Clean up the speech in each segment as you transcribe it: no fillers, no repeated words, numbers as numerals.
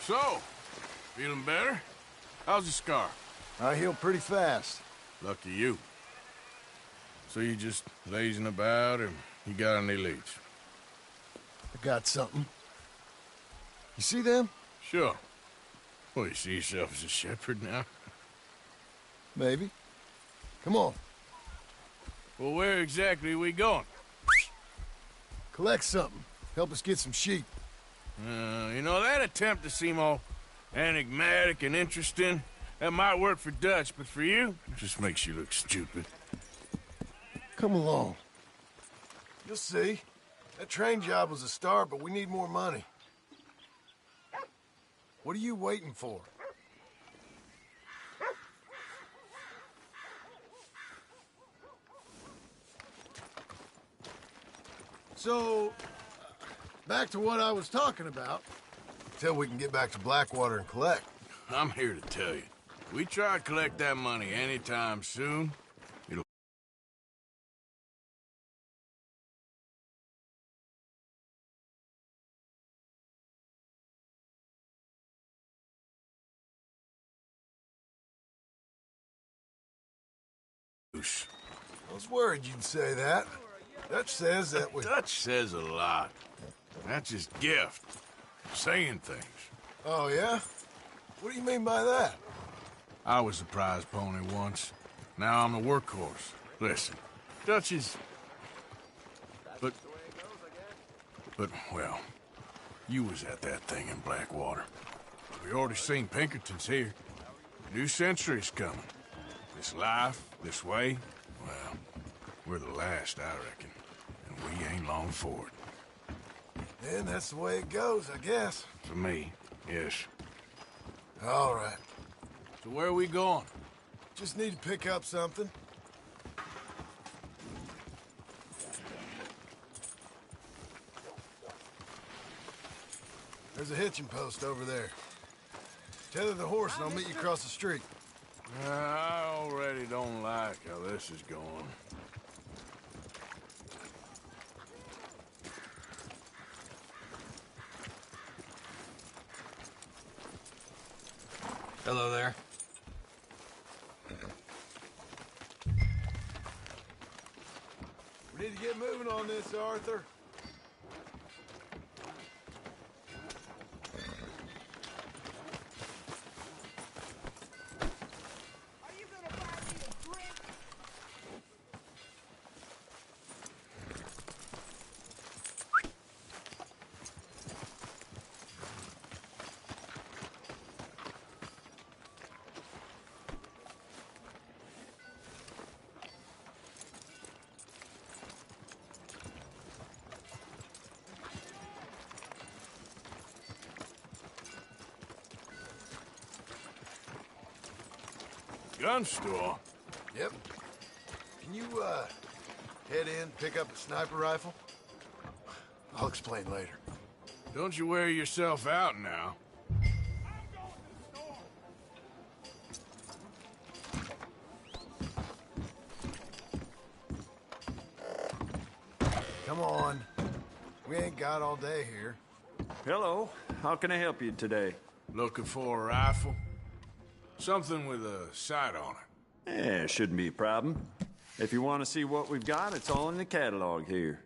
So, feeling better? How's the scar? I heal pretty fast. Lucky you. So you just lazing about, or you got any leads? I got something. You see them? Sure. Well, you see yourself as a shepherd now? Maybe. Come on. Well, where exactly are we going? Collect something. Help us get some sheep. You know, that attempt to seem all enigmatic and interesting, that might work for Dutch, but for you, it just makes you look stupid. Come along. You'll see. That train job was a start, but we need more money. What are you waiting for? So, back to what I was talking about. Till we can get back to Blackwater and collect. I'm here to tell you, if we try to collect that money anytime soon, it'll... I was worried you'd say that. Dutch says that we... Dutch says a lot. That's his gift. Saying things. Oh, yeah? What do you mean by that? I was the prize pony once. Now I'm the workhorse. Listen, Dutch is... But, well, you was at that thing in Blackwater. We already seen Pinkertons here. New century's coming. This life, this way, well, we're the last, I reckon. And we ain't long for it. And that's the way it goes, I guess. For me, yes. All right. So where are we going? Just need to pick up something. There's a hitching post over there. Tether the horse and I'll meet you across the street. I already don't like how this is going. Hello there. We need to get moving on this, Arthur. Gun store? Yep. Can you, head in, pick up a sniper rifle? I'll explain later. Don't you wear yourself out now. Come on. We ain't got all day here. Hello. How can I help you today? Looking for a rifle? Something with a sight on it. Yeah, shouldn't be a problem. If you want to see what we've got, it's all in the catalog here.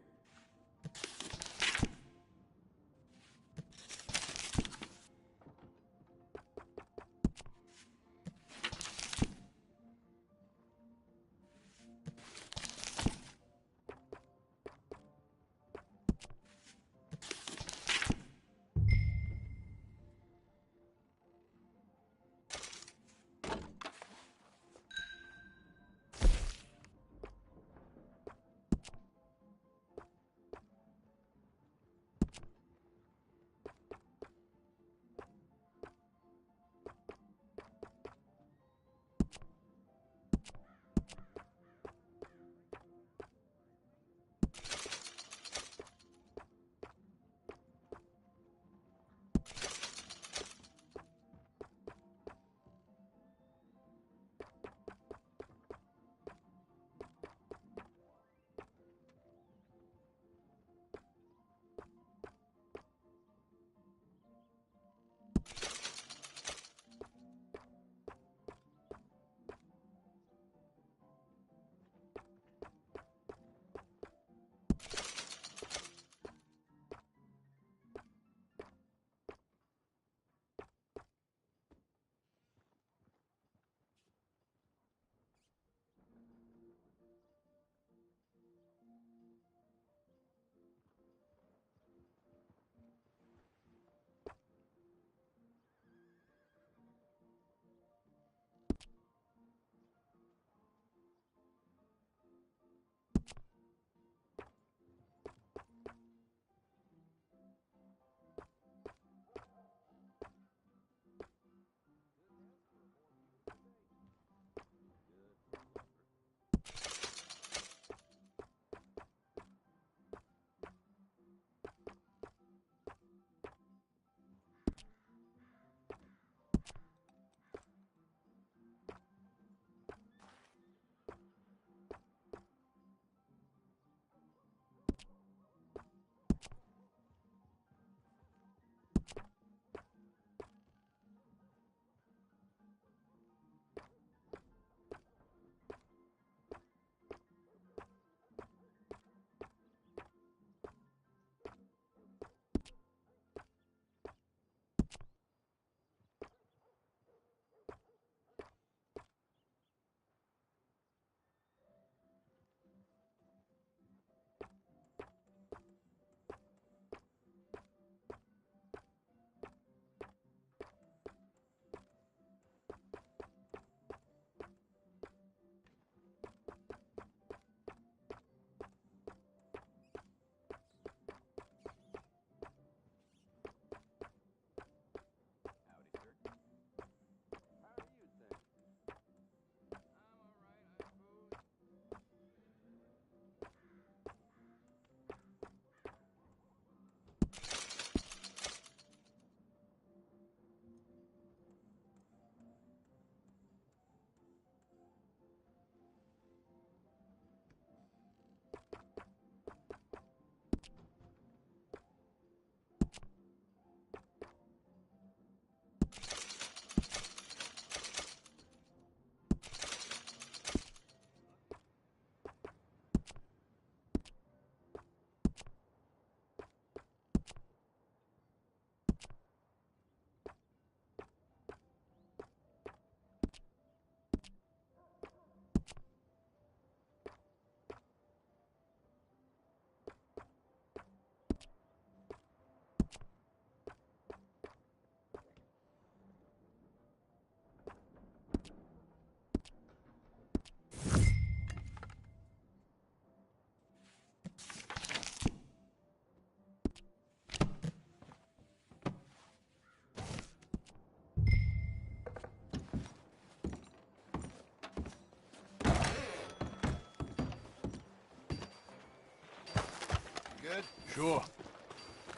Sure.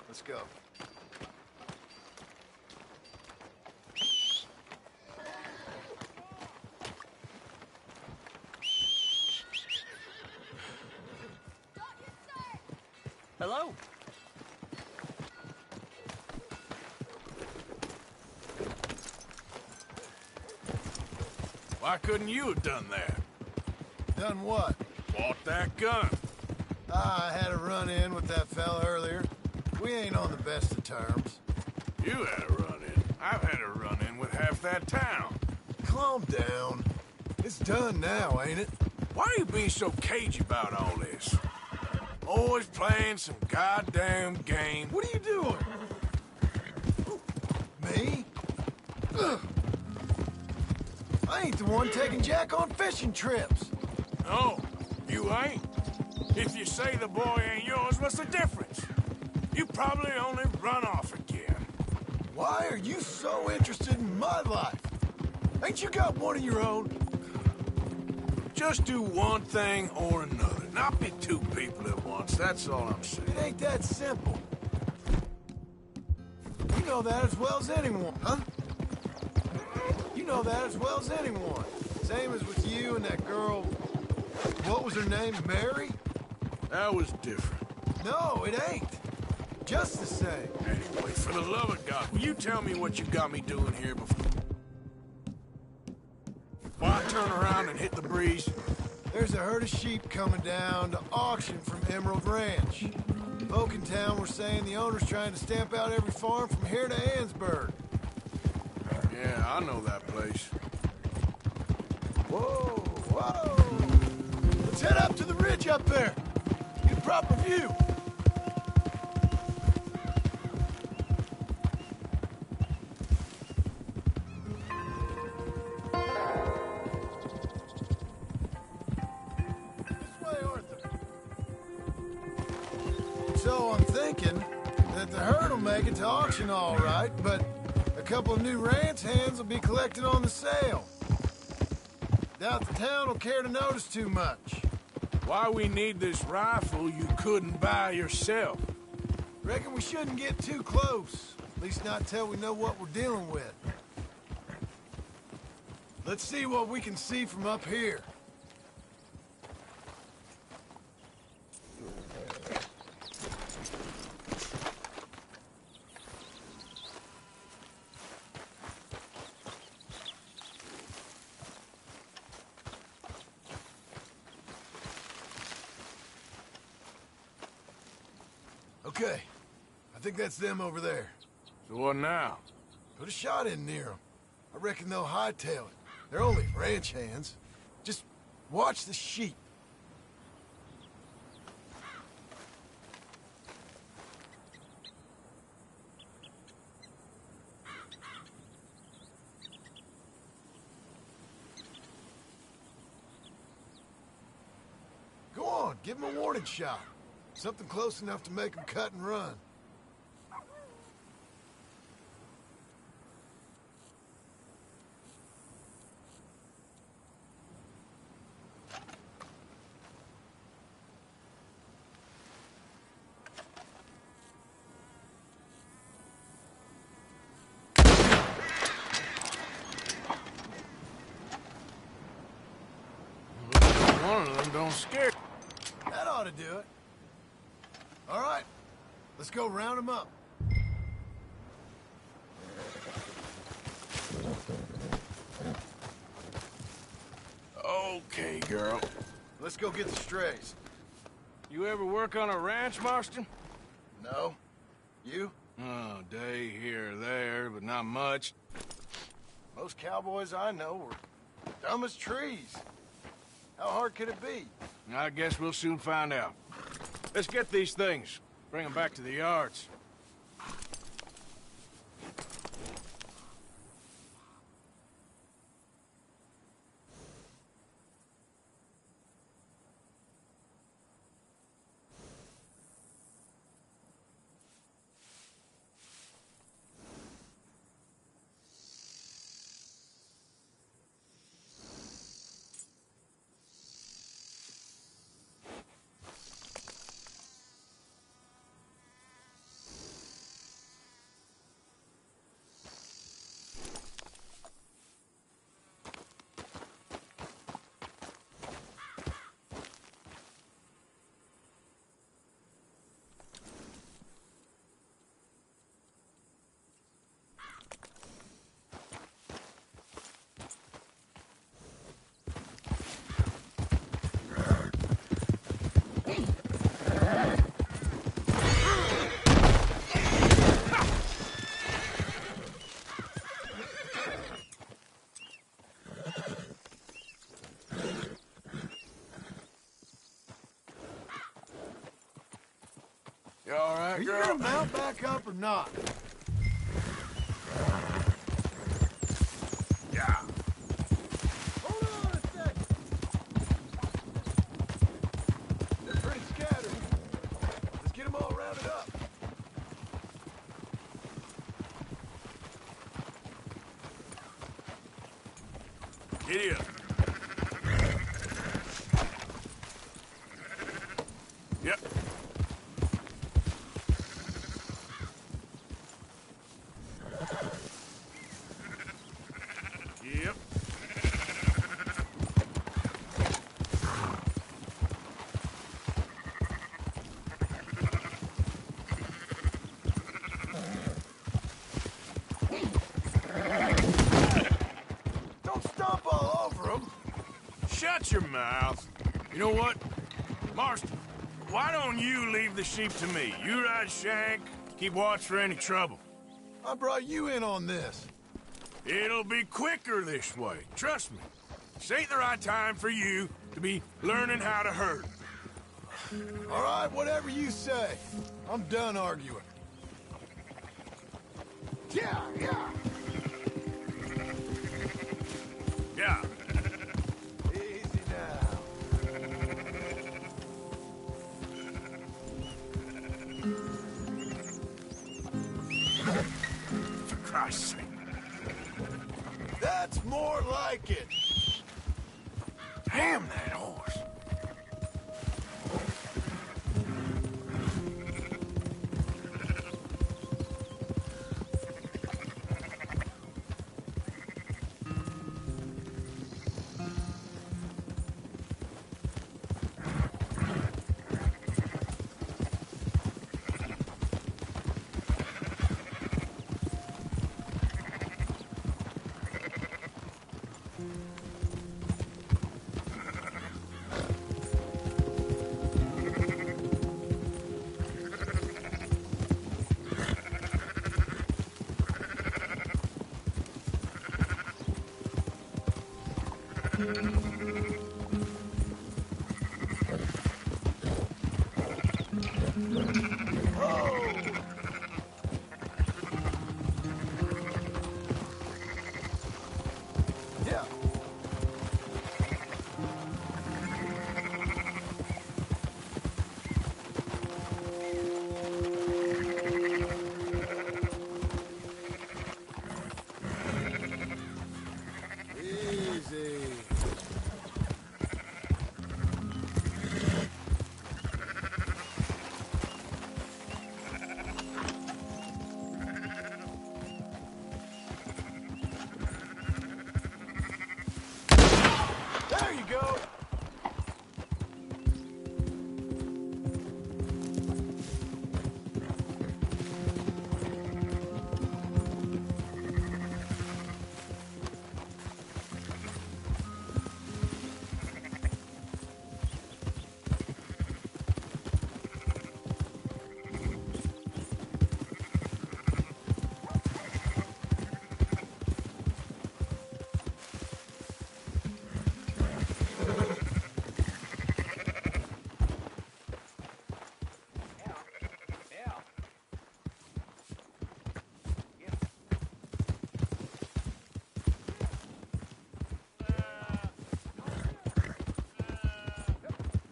Let's go. Hello? Why couldn't you have done that? Done what? Bought that gun. I had a run-in with that fella earlier. We ain't on the best of terms. You had a run-in. I've had a run-in with half that town. Calm down. It's done now, ain't it? Why are you being so cagey about all this? Always playing some goddamn game. What are you doing? Me? Ugh. I ain't the one taking Jack on fishing trips. No, you ain't. If you say the boy ain't yours, what's the difference? You probably only run off again. Why are you so interested in my life? Ain't you got one of your own? Just do one thing or another. Not be two people at once, that's all I'm saying. It ain't that simple. You know that as well as anyone, huh? You know that as well as anyone. Same as with you and that girl... What was her name? Mary? That was different. No, it ain't. Just the same. Anyway, for the love of God, will you tell me what you got me doing here before I turn around and hit the breeze? There's a herd of sheep coming down to auction from Emerald Ranch. Folk in town were saying the owner's trying to stamp out every farm from here to Ansburg. Yeah, I know that place. Whoa, whoa! Let's head up to the ridge up there. Get a proper view. So I'm thinking that the herd will make it to auction all right, but a couple of new ranch hands will be collected on the sale. Doubt the town will care to notice too much. Why we need this rifle you couldn't buy yourself? Reckon we shouldn't get too close. At least not till we know what we're dealing with. Let's see what we can see from up here. Okay, I think that's them over there. So what now? Put a shot in near them. I reckon they'll hightail it. They're only ranch hands. Just watch the sheep. Go on, give them a warning shot. Something close enough to make them cut and run. One of them don't scare. That ought to do it. All right, let's go round them up. Okay, girl. Let's go get the strays. You ever work on a ranch, Marston? No? You? Oh, day here or there, but not much. Most cowboys I know were dumb as trees. How hard could it be? I guess we'll soon find out. Let's get these things. Bring them back to the yards. gonna mount back up or not? Yeah. Hold on a second. They're pretty scattered. Let's get them all rounded up. Giddy up. Yep. Yep. Don't stomp all over them. Shut your mouth. You know what? Marston, why don't you leave the sheep to me? You ride Shank, keep watch for any trouble. I brought you in on this. It'll be quicker this way. Trust me. This ain't the right time for you to be learning how to herd. All right, whatever you say. I'm done arguing. Yeah. Yeah. Easy now. For Christ's sake. That's more like it. Damn that horse. Yeah. Easy. There you go.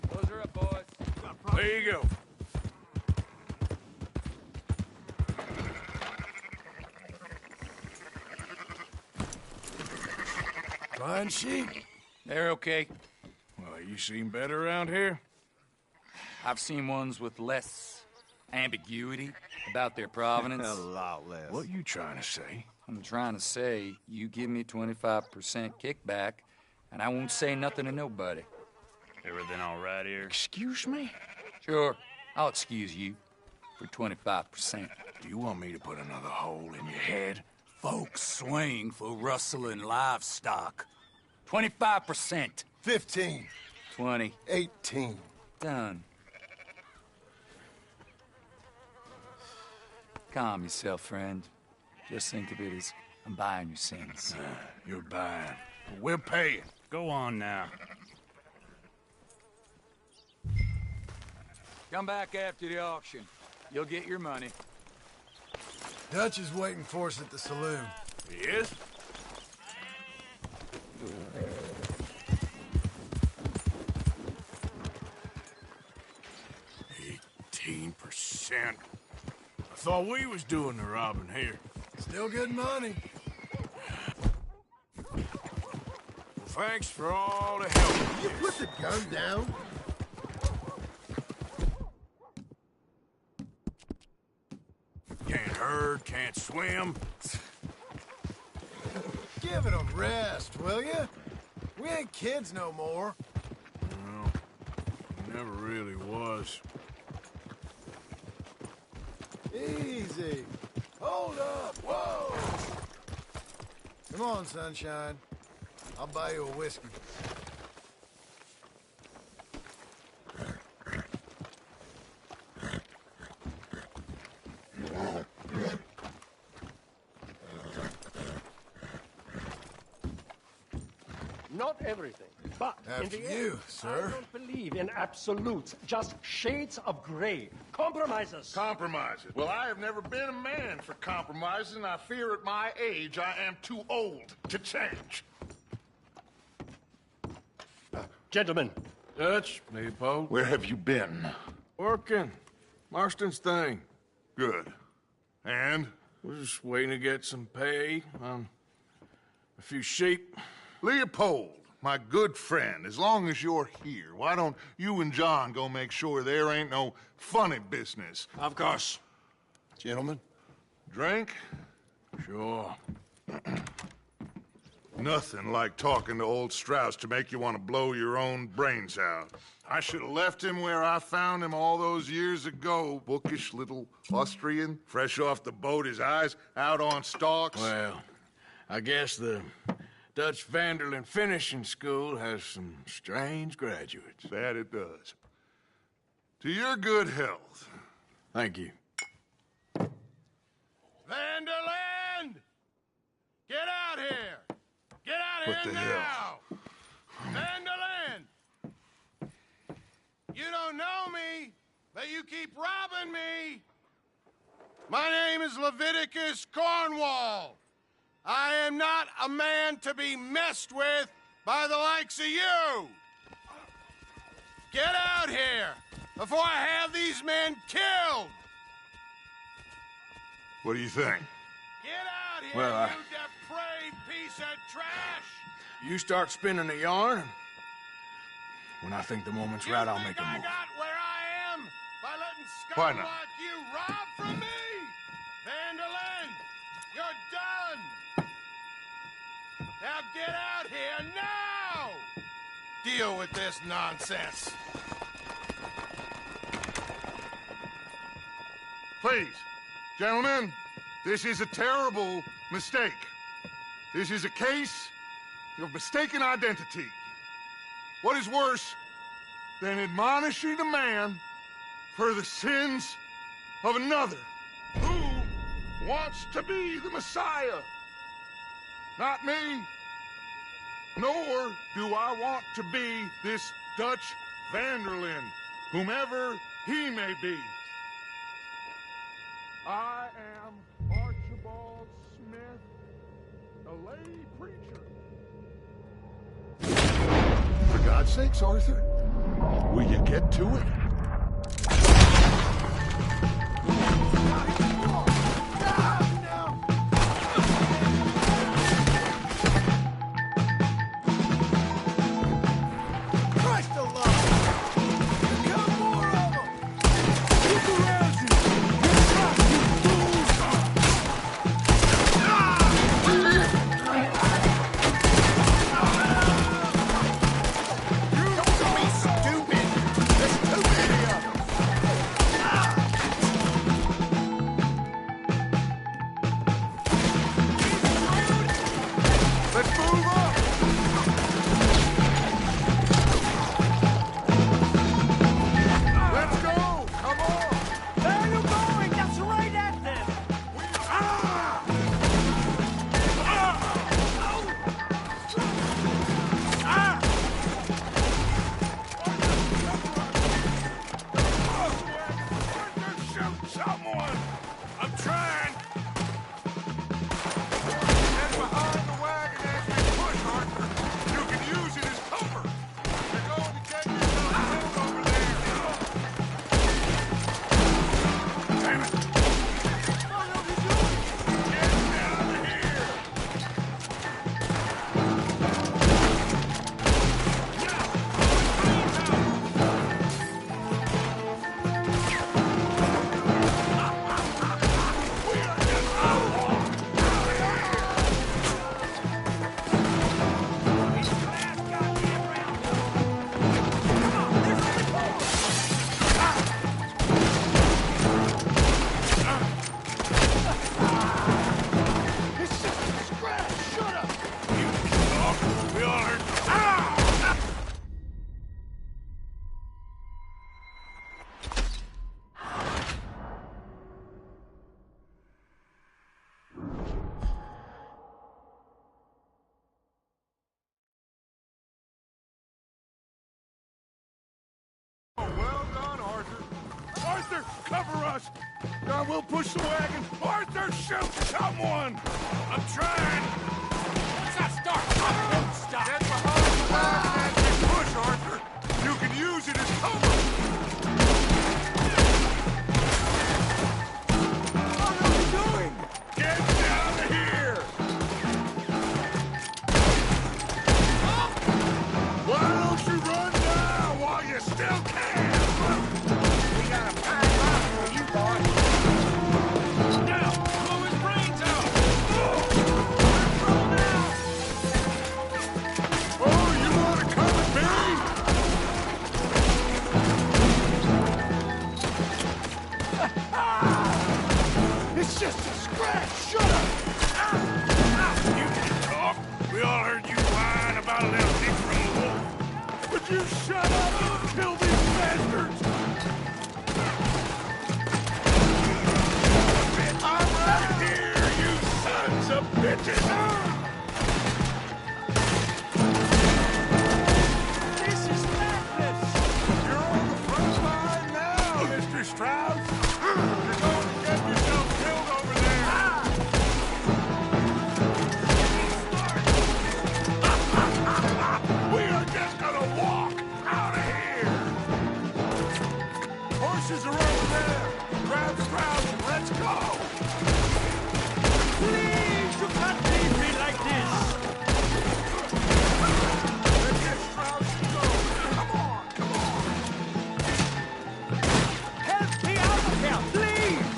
Close her up, boys. There you go. Fine sheep. They're okay. Well, you seem better around here. I've seen ones with less ambiguity about their provenance. A lot less. What you trying to say? I'm trying to say, you give me 25% kickback, and I won't say nothing to nobody. Everything all right here? Excuse me? Sure, I'll excuse you for 25%. Do you want me to put another hole in your head? Folks swing for rustling livestock. 25%. 15. 20. 18. Done. Calm yourself, friend. Just think of it as I'm buying your sins. You're buying. But we're paying. Go on now. Come back after the auction. You'll get your money. Dutch is waiting for us at the saloon. He is? 18%. I thought we was doing the robbing here. Still good money. Well, thanks for all the help. You put the gun down. Can't herd, can't swim. Give it a rest, will you? We ain't kids no more. Well, he never really was. Easy. Hold up. Whoa. Come on, sunshine. I'll buy you a whiskey. Not everything, but in After the you, end, sir. I don't believe in absolutes, just shades of gray. Compromises. Compromises. Well, I have never been a man for compromises, and I fear at my age I am too old to change. Gentlemen, Dutch, Leopold. Where have you been? Working. Marston's thing. Good. And? We're just waiting to get some pay on a few sheep. Leopold, my good friend, as long as you're here, why don't you and John go make sure there ain't no funny business? Of course. Gentlemen? Drink? Sure. Nothing like talking to old Strauss to make you want to blow your own brains out. I should have left him where I found him all those years ago. Bookish little Austrian, fresh off the boat, his eyes out on stalks. Well, I guess the Dutch Vanderlyn Finishing School has some strange graduates. That it does. To your good health. Thank you. Vanderland! Get out here! Get out What here the now! Vanderland! You don't know me, but you keep robbing me! My name is Leviticus Cornwall. I am not a man to be messed with by the likes of you! Get out here before I have these men killed! What do you think? Get out here, Well, you depraved piece of trash! You start spinning the yarn, and when I think the moment's right, I'll make a I move. got where I am by letting Why scum not? like you rob from me? Vanderlyn, you're done! Now get out here now! Deal with this nonsense. Please, gentlemen, this is a terrible mistake. This is a case of mistaken identity. What is worse than admonishing a man for the sins of another who wants to be the Messiah? Not me, nor do I want to be this Dutch Vanderlyn, whomever he may be. I am Archibald Smith, a lay preacher. For God's sakes, Arthur, will you get to it? Christ alive! Come more of them! Look around you! Don't be stupid! There's too many of them! Let's move up! Let's go! Come on! where are you going? That's right at them! Shoot! Arthur, cover us! We'll push the wagon. Arthur, shoot someone! I'm trying. Stop! Stop! Get behind the wagon and push, Arthur. You can use it as cover. What are we doing? Get down here! Why don't you run now while you still can? We got a pack up for you, boy. Now, blow his brains out! Oh, you want to come with me? It's just a scratch! Shut up! You can talk. We all heard you whine about a little dick from a wolf. Would you shut up and kill these bastards? I'm right here, you sons of bitches! This is madness! You're on the front line now, Mr. Strauss. You're going to get yourself killed over there. We are just gonna walk out of here. Horses are over there. Grab Strauss and let's go. Please, you can't leave me like this! Let's get Strauss and go. Come on, come on. Help me out of here, please!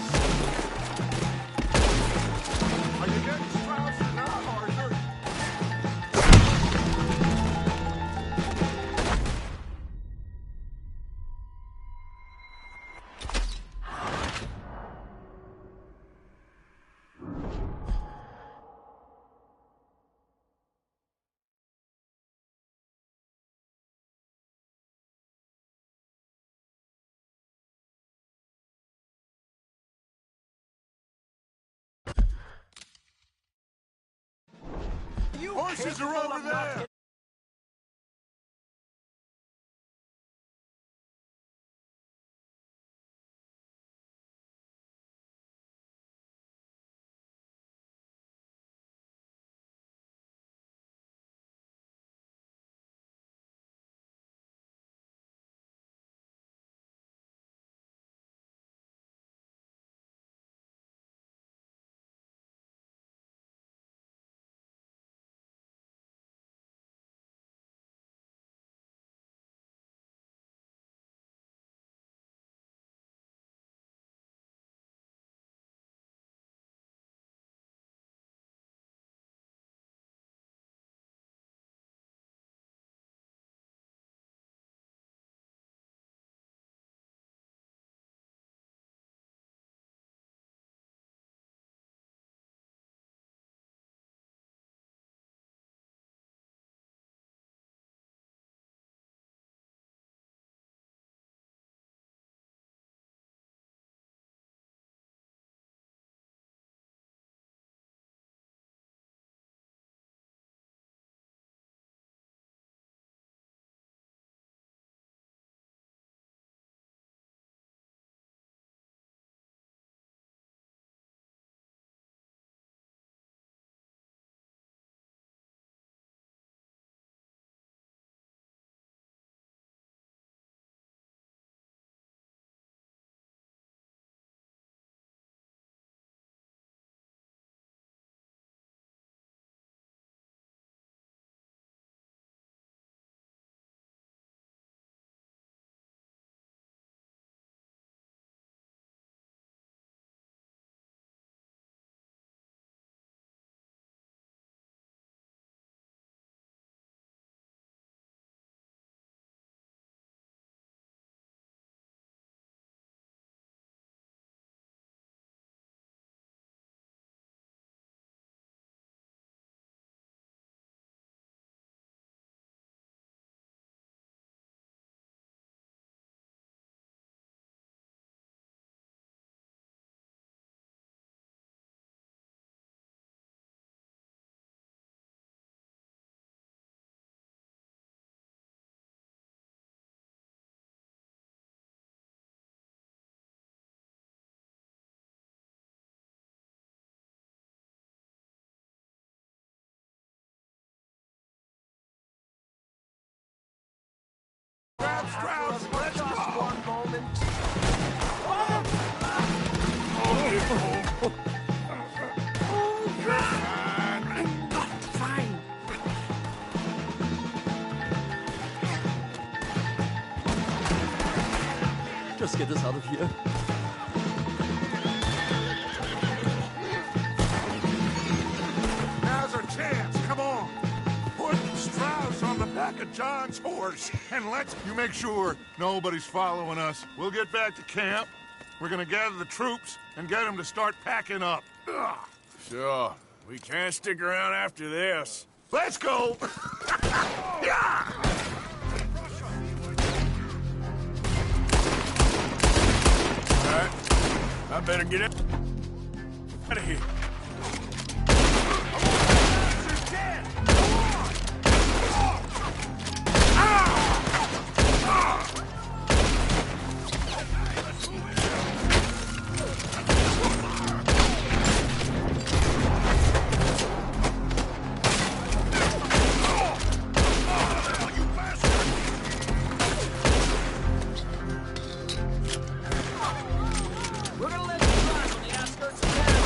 Are you getting Strauss or not, Arthur? Horses are over there. Just get us out of here. Now's our chance. Come on. Put Strauss on the back of John's horse, and let's you make sure nobody's following us. We'll get back to camp. We're gonna gather the troops and get them to start packing up. Ugh. Sure. We can't stick around after this. Let's go! Yeah! All right. I better get out of here. We're gonna let you drive on the outskirts of town.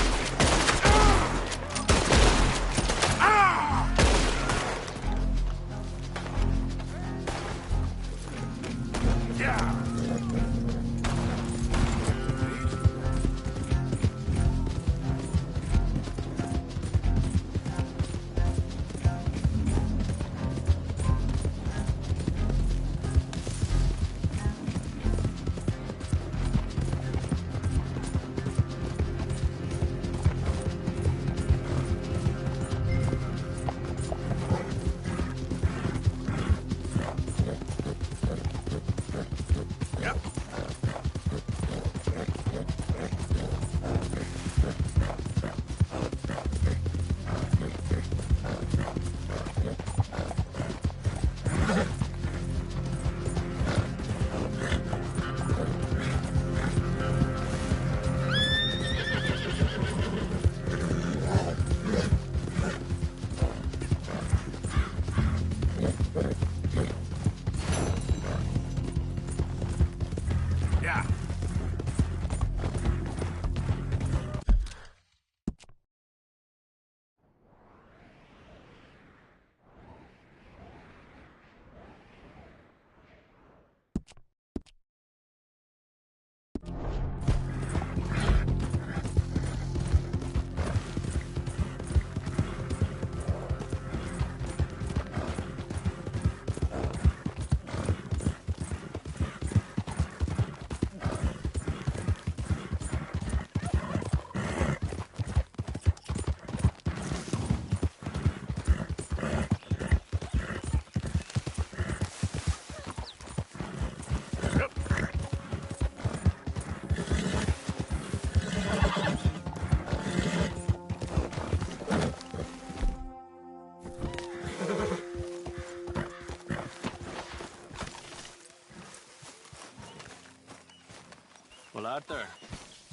Well, Arthur,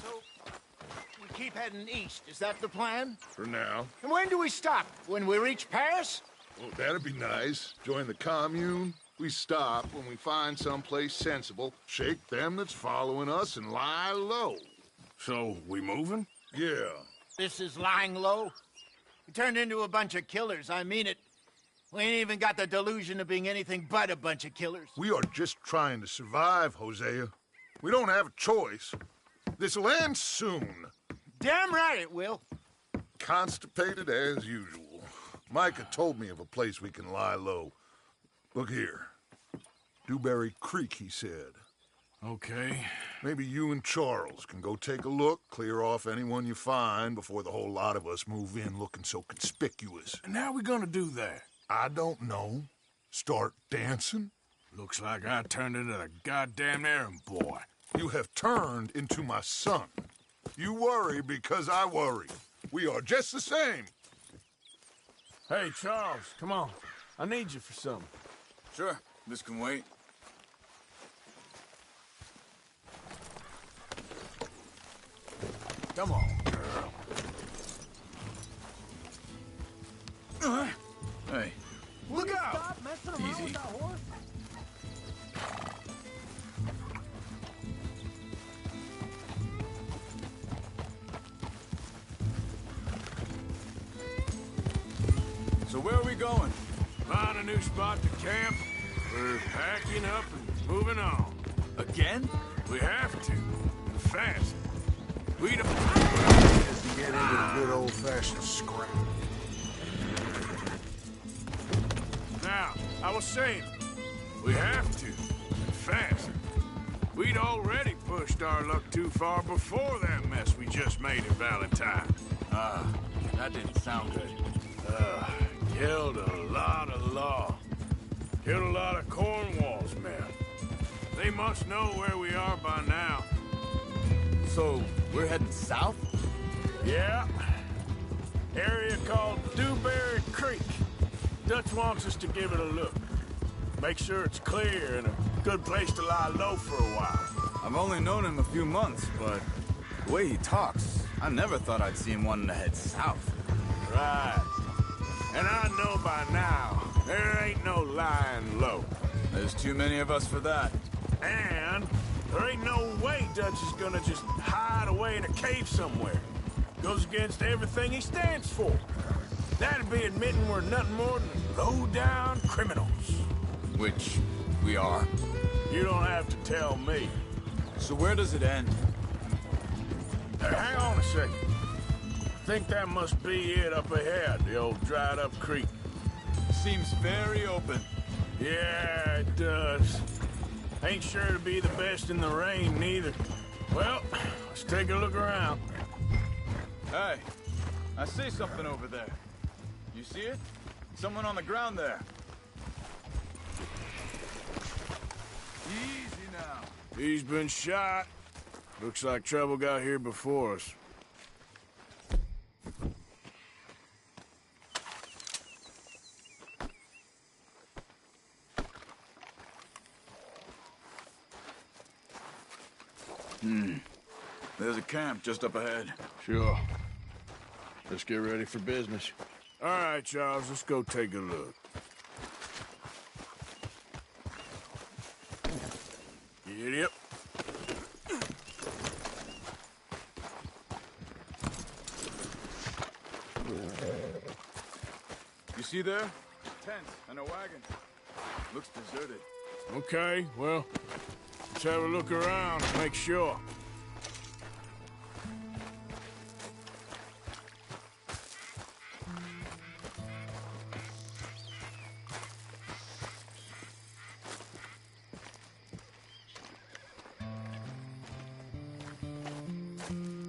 So, we keep heading east. Is that the plan? For now. And when do we stop? When we reach Paris? Well, that'd be nice. Join the commune. We stop when we find someplace sensible, shake them that's following us, and lie low. So, we moving? Yeah. This is lying low. We turned into a bunch of killers. I mean it. We ain't even got the delusion of being anything but a bunch of killers. We are just trying to survive, Hosea. We don't have a choice. This'll end soon. Damn right it will. Constipated as usual. Micah told me of a place we can lie low. Look here. Dewberry Creek, he said. Okay. Maybe you and Charles can go take a look, clear off anyone you find before the whole lot of us move in looking so conspicuous. And how we gonna do that? I don't know. Start dancing? Looks like I turned into the goddamn errand boy. You have turned into my son. You worry because I worry. We are just the same. Hey, Charles, come on. I need you for something. Sure, this can wait. Come on, girl. Hey, Look out! easy. So where are we going? Find a new spot to camp. We're packing up and moving on. Again? We have to. Fast. We don't... As to get into the good old-fashioned scrap. Now, I was saying, we have to. Fast. We'd already pushed our luck too far before that mess we just made in Valentine. That didn't sound good. Killed a lot of law. Killed a lot of Cornwall's men. They must know where we are by now. So, we're heading south? Yeah. Area called Dewberry Creek. Dutch wants us to give it a look. Make sure it's clear and a good place to lie low for a while. I've only known him a few months, but the way he talks, I never thought I'd see him wanting to head south. Right. And I know by now, there ain't no lying low. There's too many of us for that. And there ain't no way Dutch is gonna just hide away in a cave somewhere. Goes against everything he stands for. That'd be admitting we're nothing more than low-down criminals. Which we are. You don't have to tell me. So where does it end? Hang on a second. I think that must be it up ahead, the old dried-up creek. Seems very open. Yeah, it does. Ain't sure to be the best in the rain, neither. Well, let's take a look around. Hey, I see something over there. You see it? Someone on the ground there. Easy now. He's been shot. Looks like trouble got here before us. There's a camp just up ahead. Sure. Let's get ready for business. All right, Charles, let's go take a look. Yep. You see there? Tent and a wagon. Looks deserted. Okay, well, let's have a look around and make sure.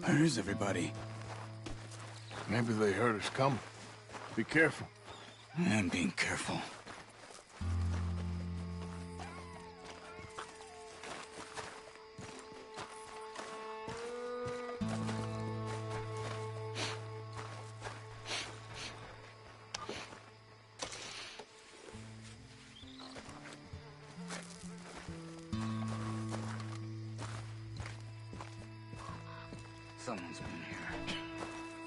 Where is everybody? Maybe they heard us coming. Be careful. I'm being careful. Someone's been here.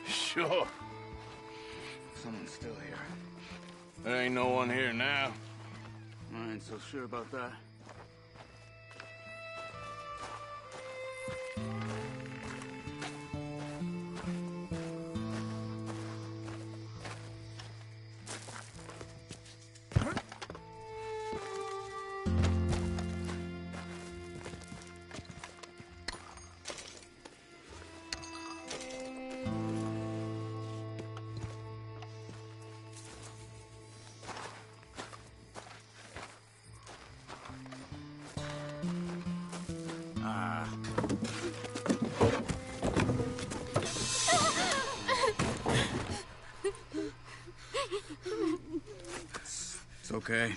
Sure. Someone's still here. There ain't no one here now. I ain't so sure about that. It's okay.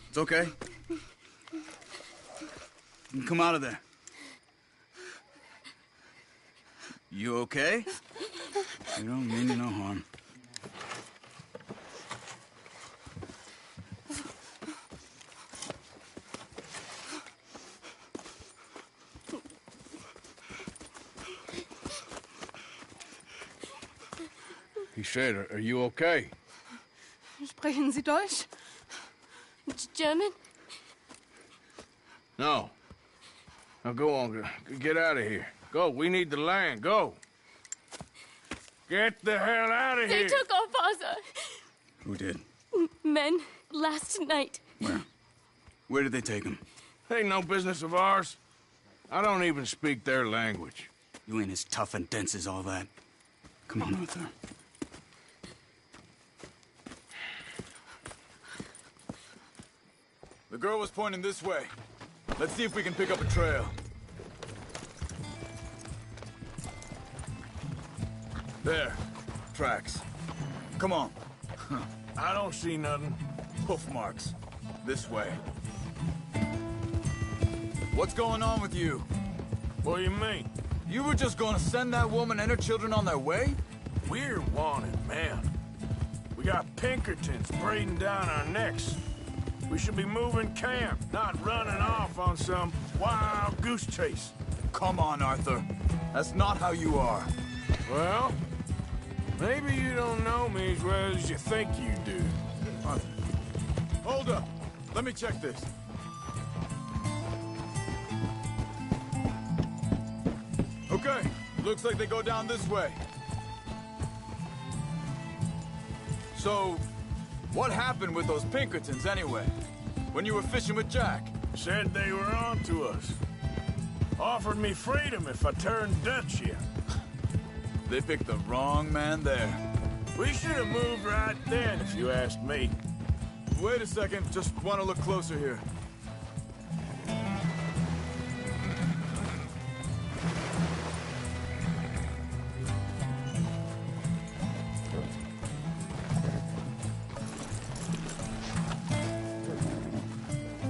It's okay. You can come out of there. You okay? You don't mean you no harm. He said, are you okay? Sprechen Sie Deutsch? German? No. Now go on, get out of here. Go, we need the land, go. Get the hell out of They here. took our father. Who did? Men, last night. Where? Where did they take him? Ain't no business of ours. I don't even speak their language. You ain't as tough and dense as all that. Come on, Arthur. The girl was pointing this way. Let's see if we can pick up a trail. There. Tracks. Come on. I don't see nothing. Hoof marks. This way. What's going on with you? What do you mean? You were just gonna send that woman and her children on their way? We're wanted, man. We got Pinkertons breathing down our necks. We should be moving camp, not running off on some wild goose chase. Come on, Arthur. That's not how you are. Well, maybe you don't know me as well as you think you do. Arthur. Hold up. Let me check this. Okay. Looks like they go down this way. So, what happened with those Pinkertons anyway? When you were fishing with Jack? Said they were on to us. Offered me freedom if I turned Dutch yet. They picked the wrong man there. We should have moved right then, if you asked me. Wait a second, just want to look closer here.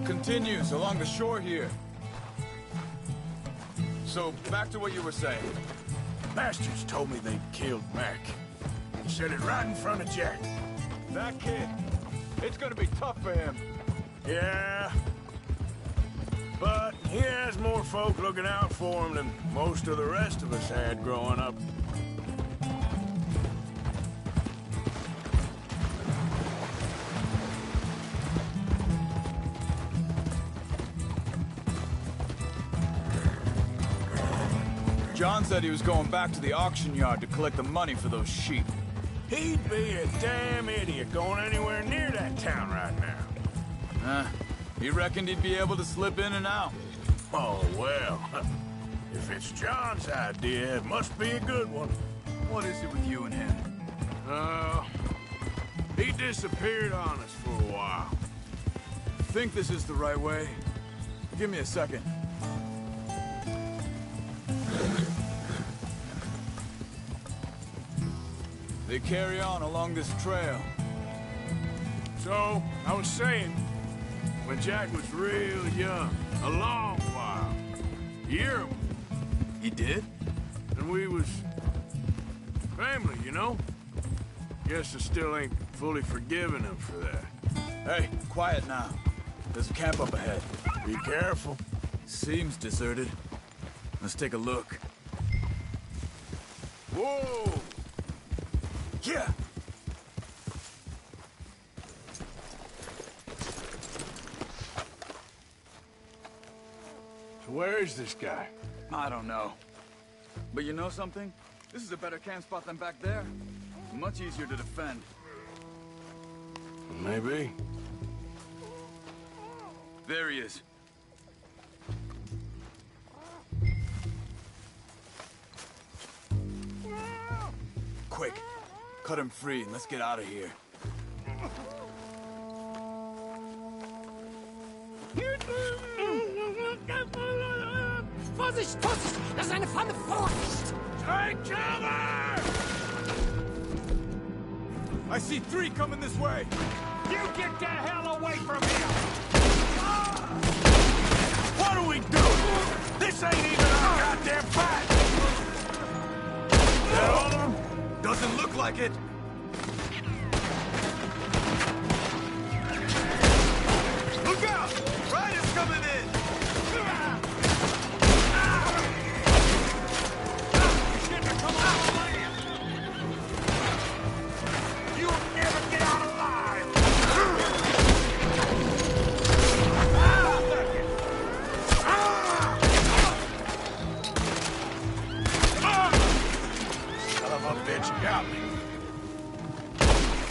Continues along the shore here. So, back to what you were saying. Bastards told me they'd killed Mac. Said it right in front of Jack. That kid, it's gonna be tough for him. Yeah. But he has more folk looking out for him than most of the rest of us had growing up. John said he was going back to the auction yard to collect the money for those sheep. He'd be a damn idiot going anywhere near that town right now. He reckoned he'd be able to slip in and out. Oh, well. If it's John's idea, it must be a good one. What is it with you and him? He disappeared on us for a while. Think this is the right way? Give me a second. They carry on along this trail. So, I was saying, when Jack was real young, a long while, year, He did? and we was family, you know? Guess I still ain't fully forgiven him for that. Hey, quiet now. There's a camp up ahead. Be careful. Seems deserted. Let's take a look. Whoa! Yeah! So where is this guy? I don't know. But you know something? This is a better camp spot than back there. Much easier to defend. Maybe. There he is. Quick, cut him free and let's get out of here. Vorsicht, Vorsicht! Das ist eine Pfanne! Vorsicht! Take cover! I see 3 coming this way! You get the hell away from here! What are we doing? This ain't even our goddamn fight! That all of them? Doesn't look like it! Look out! Riders coming in! You'll never get out alive! Son of a bitch got me.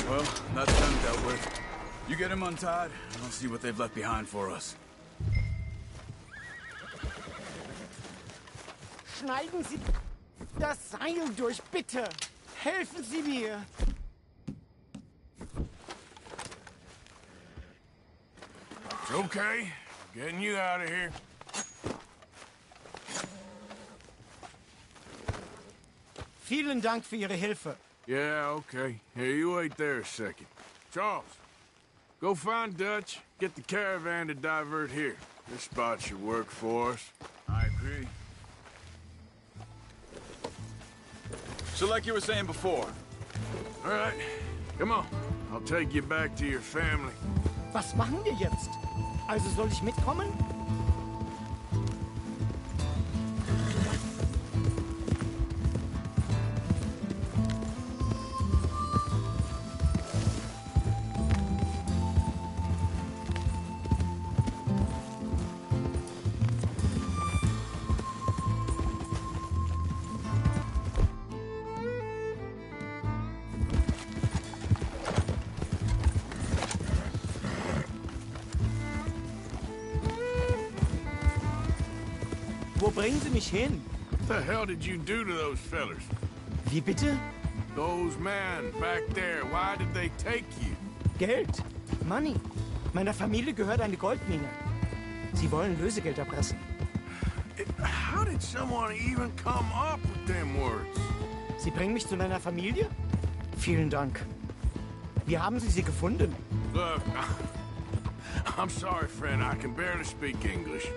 Well, that's them dealt with. You get him untied, and I'll see what they've left behind for us. Schneiden Sie das Seil durch, bitte. Helfen Sie mir. It's okay. Getting you out of here. Vielen Dank für Ihre Hilfe. Yeah, okay. Here, you wait there a second. Charles, go find Dutch. Get the caravan to divert here. This spot should work for us. I agree. So like you were saying before. All right, come on. I'll take you back to your family. Was machen wir jetzt? Also soll ich mitkommen? Wo bringen Sie mich hin? What the hell did you do to those fellers? Wie bitte? Those men back there, why did they take you? Geld. Money. Meiner Familie gehört eine Goldmine. Sie wollen Lösegeld erpressen. How did someone even come up with them words? Sie bringen mich zu meiner Familie? Vielen Dank. Wie haben Sie sie gefunden? Look, I'm sorry, friend. I can barely speak English.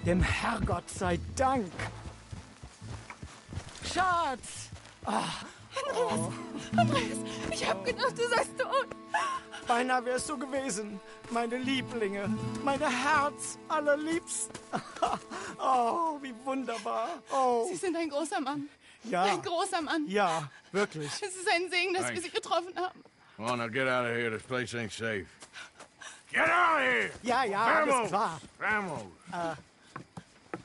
Dem Herrgott sei Dank. Schatz! Andreas, ich hab gedacht, du seist tot. Beinahe wär's so gewesen. Meine Lieblinge, meine Herz allerliebsten. Oh, wie wunderbar. Oh. Sie sind ein großer Mann. Ja. Ein großer Mann. Ja, wirklich. Es ist ein Segen, dass wir Sie getroffen haben. Well, now get out of here. This place ain't safe. Get out of here! Ja, ja, alles klar. Vamos!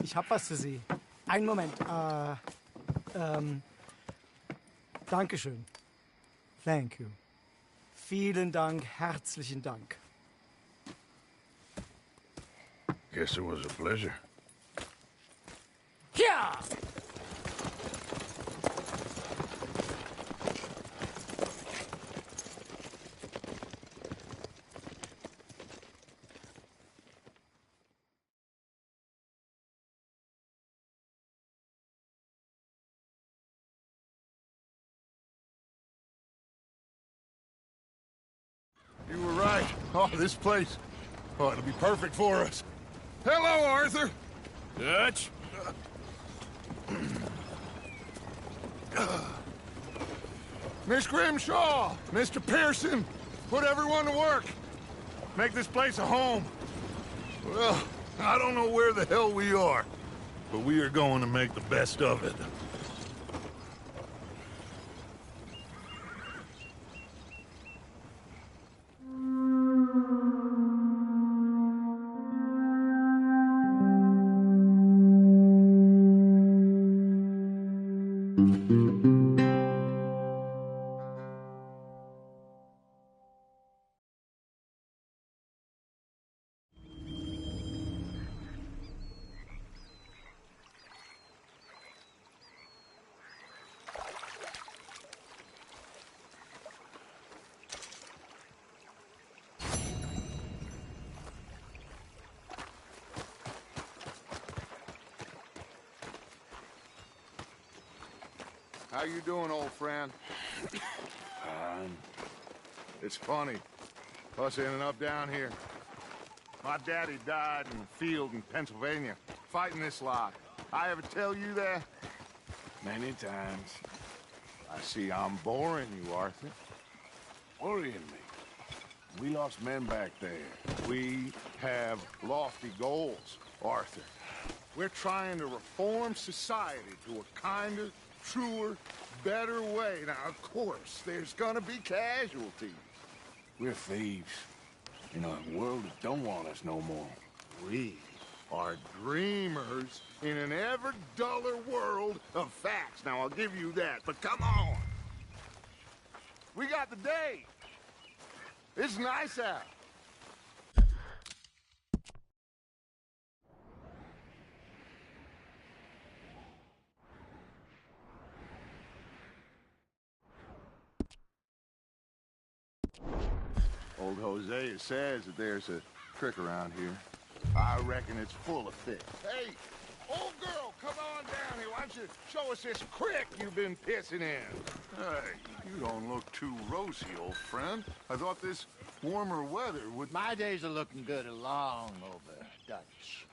Ich hab was für Sie. Einen Moment. Dankeschön. Thank you. Vielen Dank, herzlichen Dank. Guess it was a pleasure. Ja! You were right. Oh, this place. Oh, it'll be perfect for us. Hello, Arthur. Dutch? Miss Grimshaw, Mr. Pearson, put everyone to work. Make this place a home. Well, I don't know where the hell we are, but we are going to make the best of it. How you doing, old friend? Fine. It's funny, us ending up down here. My daddy died in the field in Pennsylvania, fighting this lot. I ever tell you that? Many times. I see I'm boring you, Arthur. Worrying me. We lost men back there. We have lofty goals, Arthur. We're trying to reform society to a kinder, truer, better way. Now, of course, there's gonna be casualties. We're thieves in a world that don't want us no more. We are dreamers in an ever duller world of facts. Now, I'll give you that, but come on. We got the day. It's nice out. Old Hosea says that there's a trick around here. I reckon it's full of fish. Hey, old girl, come on down here. Why don't you show us this crick you've been pissing in? Hey, you don't look too rosy, old friend. I thought this warmer weather would... My days are looking good along over Dutch.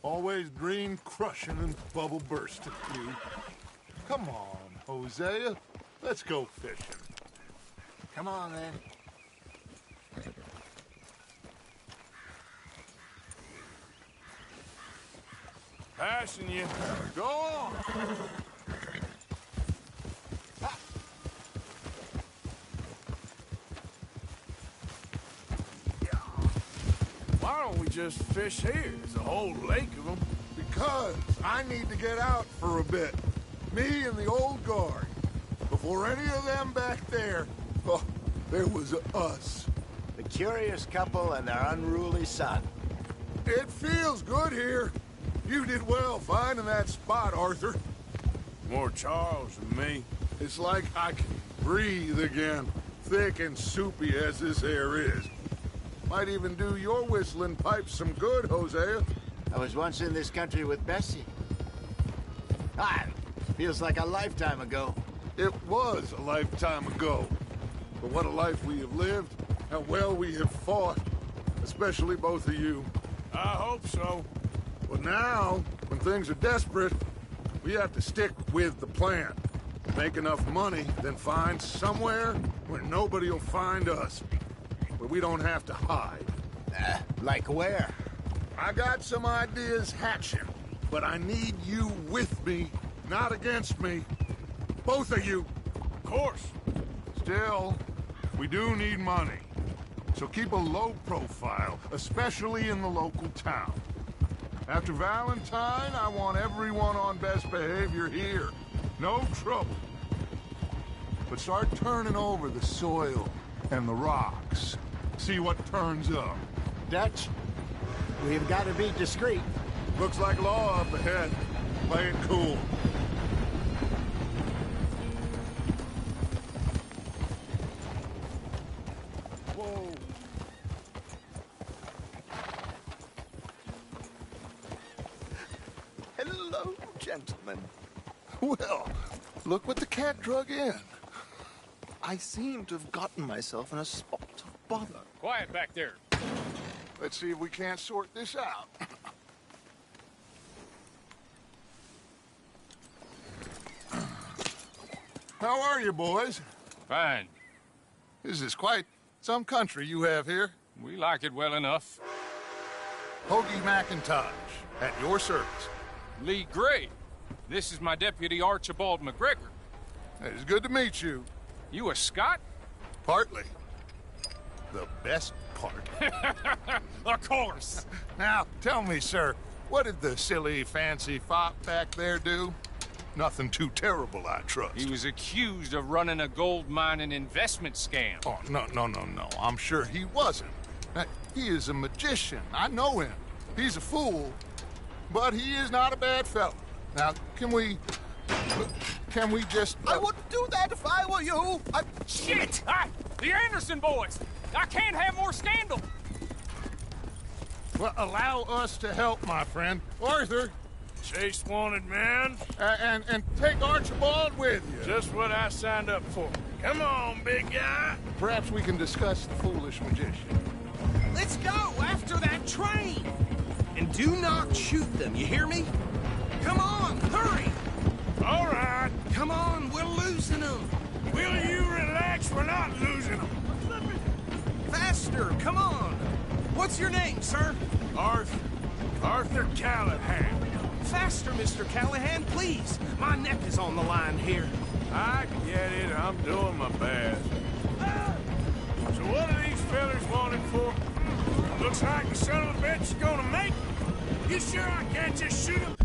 Always dream crushing and bubble bursting, you. Come on, Hosea. Let's go fishing. Come on, then. Passing you. Go on. Why don't we just fish here? There's a whole lake of them. Because I need to get out for a bit. Me and the old guard. Before any of them back there, oh, there was us. The curious couple and their unruly son. It feels good here. You did well finding that spot, Arthur. More Charles than me. It's like I can breathe again, thick and soupy as this air is. Might even do your whistling pipes some good, Hosea. I was once in this country with Bessie. Feels like a lifetime ago. It was a lifetime ago. But what a life we have lived, how well we have fought. Especially both of you. I hope so. But now, when things are desperate, we have to stick with the plan. Make enough money, then find somewhere where nobody will find us. Where we don't have to hide. Like where? I got some ideas hatching, but I need you with me, not against me. Both of you. Of course. Still, we do need money. So keep a low profile, especially in the local town. After Valentine, I want everyone on best behavior here. No trouble. But start turning over the soil and the rocks. See what turns up. Dutch, we've got to be discreet. Looks like law up ahead. Play it cool. Whoa. Hello, gentlemen. Well, look what the cat drug in. I seem to have gotten myself in a spot of bother. Quiet back there. Let's see if we can't sort this out. How are you, boys? Fine. This is quite some country you have here. We like it well enough. Hoagie McIntosh, at your service. Lee Gray. This is my deputy Archibald McGregor. It's good to meet you. You a Scot? Partly. The best part. Of course. Now, tell me, sir, what did the silly, fancy fop back there do? Nothing too terrible, I trust. He was accused of running a gold mining investment scam. Oh, no. I'm sure he wasn't. He is a magician. I know him. He's a fool, but he is not a bad fellow. Now, can we just... I wouldn't do that if I were you. Shit! The Anderson boys! I can't have more scandal! Well, allow us to help, my friend. Arthur! Chase wanted man. And take Archibald with you. Just what I signed up for. Come on, big guy. Perhaps we can discuss the foolish magician. Let's go after that train! And do not shoot them, you hear me? Come on, hurry! All right. Come on, we're losing them. Will you relax? We're not losing them. Faster, come on. What's your name, sir? Arthur Callahan. Faster, Mr. Callahan, please. My neck is on the line here. I get it. I'm doing my best. So what are these fellas wanted for? Looks like the son of a bitch is gonna make it. You sure I can't just shoot him?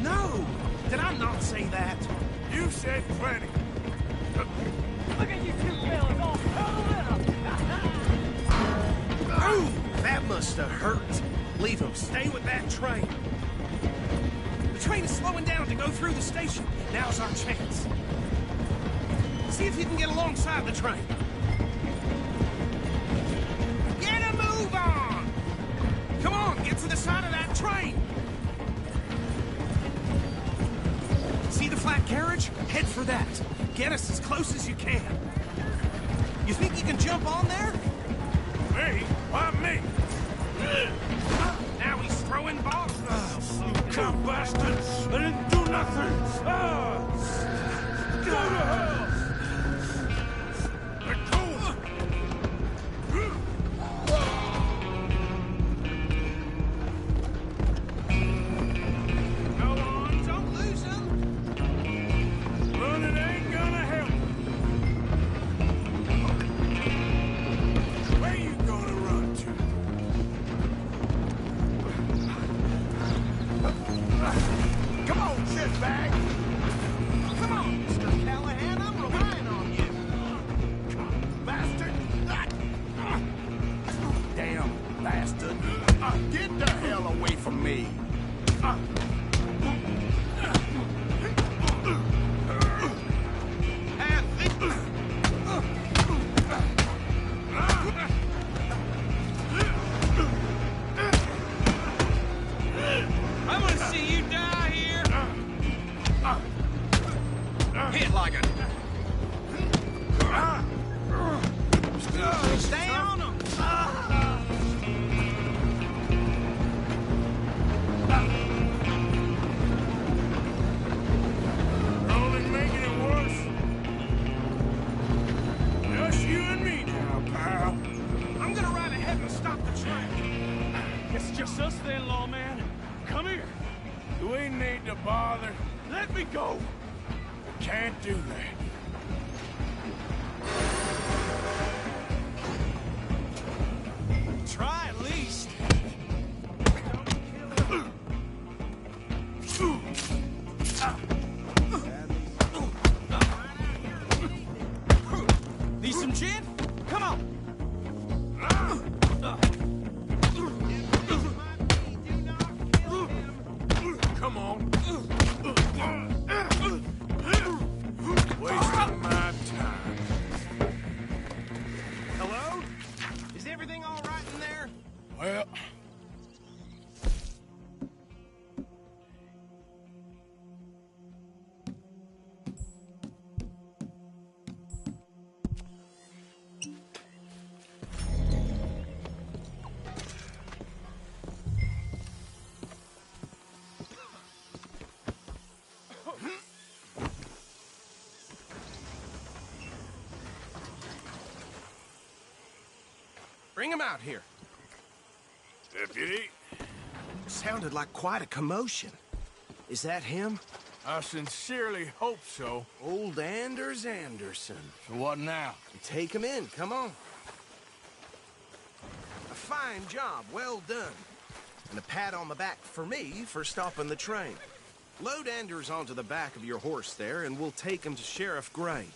No! Did I not say that? You said plenty. Look at you two fellas all curled up! Ooh, that must have hurt. Leave them. Stay with that train. The train is slowing down to go through the station. Now's our chance. See if you can get alongside the train. Get a move on! Come on, get to the side of that train. See the flat carriage? Head for that. Get us as close as you can. You think you can jump on there? Me? Why me? Now he's throwing bombs. You cow bastards! I didn't do nothing! Go to hell! Come on, Mr. Callahan, ahead and stop the train. It's just us then, lawman. Come here. Do we need to bother? Let me go. We can't do that. Try at least. Need some gin? Come on. Come on. Wasting my time. Hello? Is everything all right in there? Well... Bring him out here. Deputy? Sounded like quite a commotion. Is that him? I sincerely hope so. Old Anders Anderson. So what now? Take him in, come on. A fine job, well done. And a pat on the back for me for stopping the train. Load Anders onto the back of your horse there, and we'll take him to Sheriff Gray.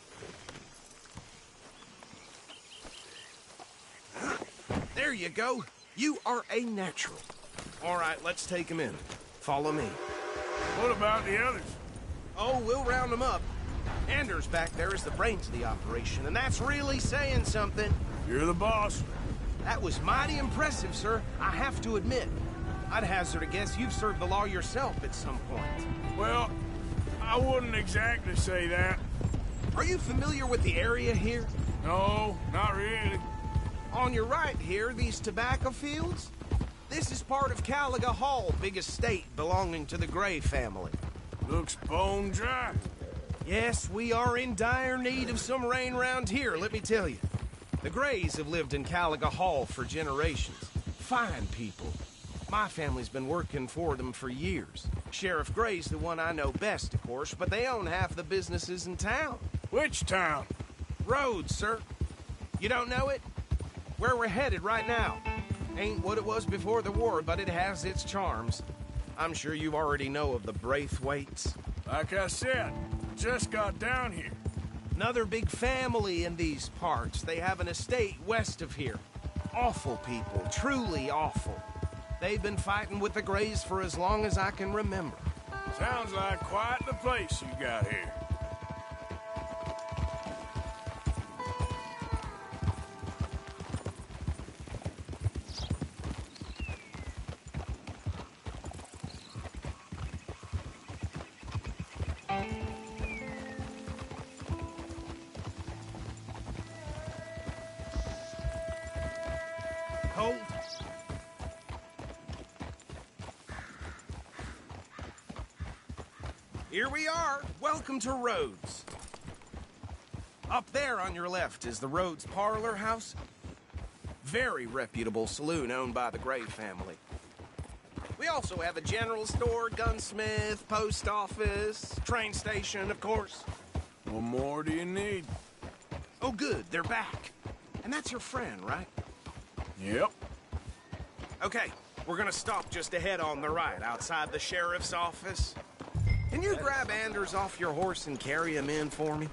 There you go. You are a natural. All right, let's take him in. Follow me. What about the others? Oh, we'll round them up. Anders back there is the brains of the operation, and that's really saying something. You're the boss. That was mighty impressive, sir. I have to admit. I'd hazard a guess you've served the law yourself at some point. Well, I wouldn't exactly say that. Are you familiar with the area here? No, not really. On your right here, these tobacco fields? This is part of Caliga Hall, big estate belonging to the Gray family. Looks bone dry. Yes, we are in dire need of some rain round here, let me tell you. The Grays have lived in Caliga Hall for generations. Fine people. My family's been working for them for years. Sheriff Gray's the one I know best, of course, but they own half the businesses in town. Which town? Rhodes, sir. You don't know it? Where we're headed right now. Ain't what it was before the war, but it has its charms. I'm sure you already know of the Braithwaites. Like I said, just got down here. Another big family in these parts. They have an estate west of here. Awful people, truly awful. They've been fighting with the Grays for as long as I can remember. Sounds like quite the place you got here. Hold. Here we are. Welcome to Rhodes. Up there on your left is the Rhodes Parlor House. Very reputable saloon owned by the Gray family. We also have a general store, gunsmith, post office, train station, of course. What more do you need? Oh, good. They're back. And that's your friend, right? Yep. Okay, we're gonna stop just ahead on the right, outside the sheriff's office. Can you grab Anders off your horse and carry him in for me?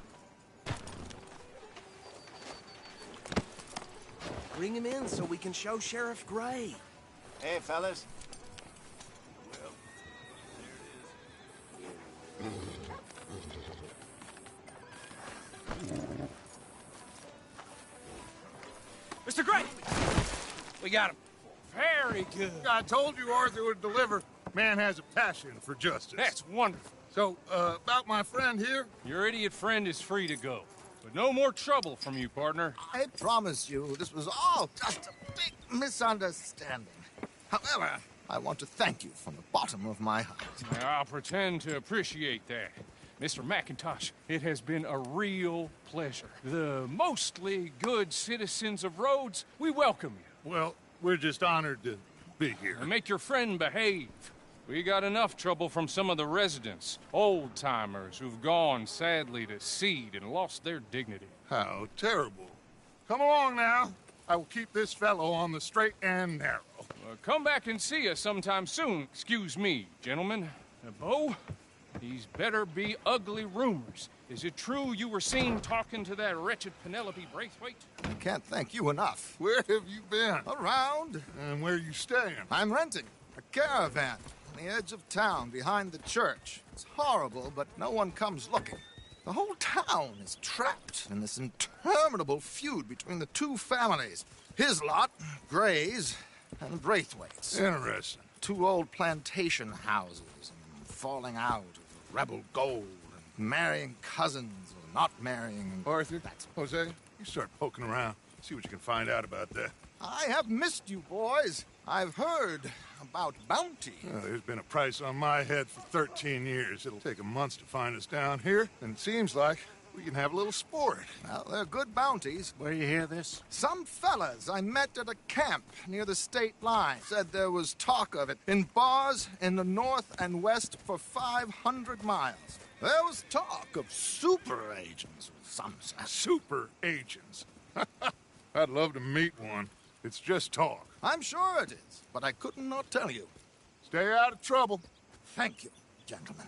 Bring him in so we can show Sheriff Gray. Hey, fellas. Mr. Gray! We got him. Very good. I told you Arthur would deliver. Man has a passion for justice. That's wonderful. So, about my friend here? Your idiot friend is free to go. But no more trouble from you, partner. I promise you, this was all just a big misunderstanding. However, I want to thank you from the bottom of my heart. I'll pretend to appreciate that. Mr. McIntosh, it has been a real pleasure. The mostly good citizens of Rhodes, we welcome you. Well, we're just honored to be here. And make your friend behave. We got enough trouble from some of the residents, old-timers who've gone, sadly, to seed and lost their dignity. How terrible. Come along now. I will keep this fellow on the straight and narrow. Come back and see us sometime soon. Excuse me, gentlemen. Bo, these better be ugly rumors. Is it true you were seen talking to that wretched Penelope Braithwaite? I can't thank you enough. Where have you been? Around. And where are you staying? I'm renting a caravan on the edge of town behind the church. It's horrible, but no one comes looking. The whole town is trapped in this interminable feud between the two families. His lot, Gray's, and Braithwaite's. Interesting. Two old plantation houses, and falling out of rebel gold, and marrying cousins or not marrying. Arthur, Jose, you start poking around. See what you can find out about that. I have missed you, boys. I've heard about bounty. There's been a price on my head for 13 years. It'll take a month to find us down here, and it seems like we can have a little sport. Well, they're good bounties. Where you hear this? Some fellas I met at a camp near the state line said there was talk of it in bars in the north and west for 500 miles. There was talk of super agents, some said. Super agents? I'd love to meet one. It's just talk. I'm sure it is, but I couldn't not tell you. Stay out of trouble. Thank you, gentlemen.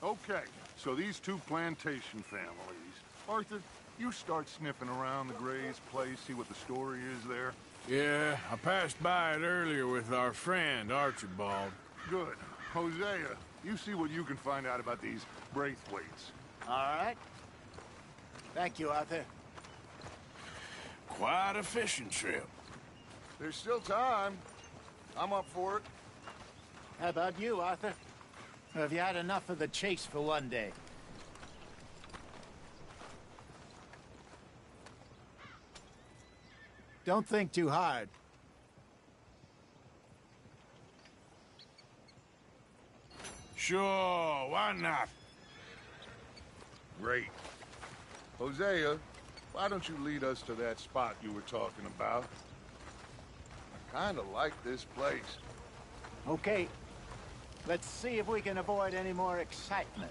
Okay, so these two plantation families. Arthur, you start sniffing around the Gray's place, see what the story is there. Yeah, I passed by it earlier with our friend, Archibald. Good. Hosea, you see what you can find out about these Braithwaites. All right. Thank you, Arthur. Quite a fishing trip. There's still time. I'm up for it. How about you, Arthur? Or have you had enough of the chase for one day? Don't think too hard. Sure, why not? Great. Hosea, why don't you lead us to that spot you were talking about? I kind of like this place. Okay. Let's see if we can avoid any more excitement.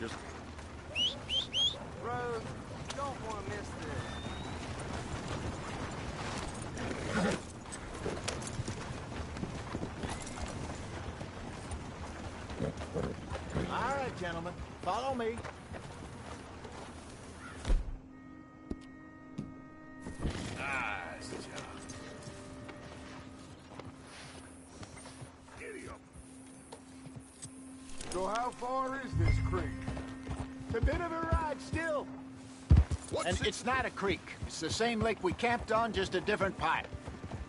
Just... Bro, you don't want to miss this. All right, gentlemen. Follow me. Nice job. Giddy up. So how far is this creek? It's a bit of a ride still. And it's not a creek. It's the same lake we camped on, just a different pipe.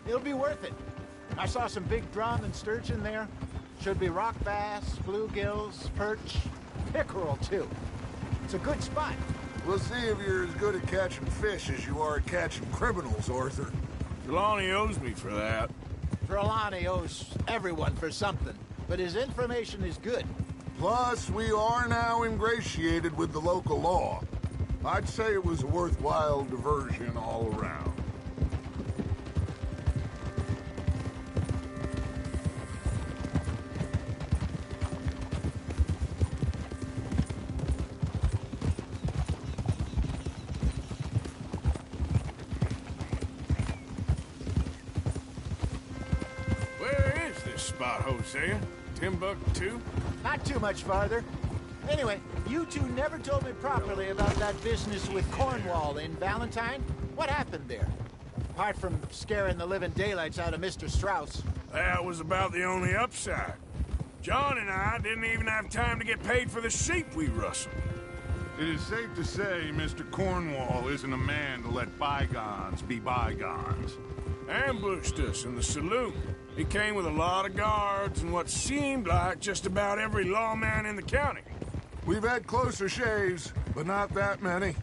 It'll be worth it. I saw some big drum and sturgeon there. Should be rock bass, bluegills, perch, pickerel, too. It's a good spot. We'll see if you're as good at catching fish as you are at catching criminals, Arthur. Trelawney owes me for that. Trelawney owes everyone for something, but his information is good. Plus, we are now ingratiated with the local law. I'd say it was a worthwhile diversion all around. Where is this spot, Hosea? Timbuktu? Not too much farther. Anyway, you two never told me properly about that business with Cornwall in Valentine. What happened there? Apart from scaring the living daylights out of Mr. Strauss. That was about the only upside. John and I didn't even have time to get paid for the sheep we rustled. It is safe to say Mr. Cornwall isn't a man to let bygones be bygones. Ambushed us in the saloon. He came with a lot of guards and what seemed like just about every lawman in the county. We've had closer shaves, but not that many.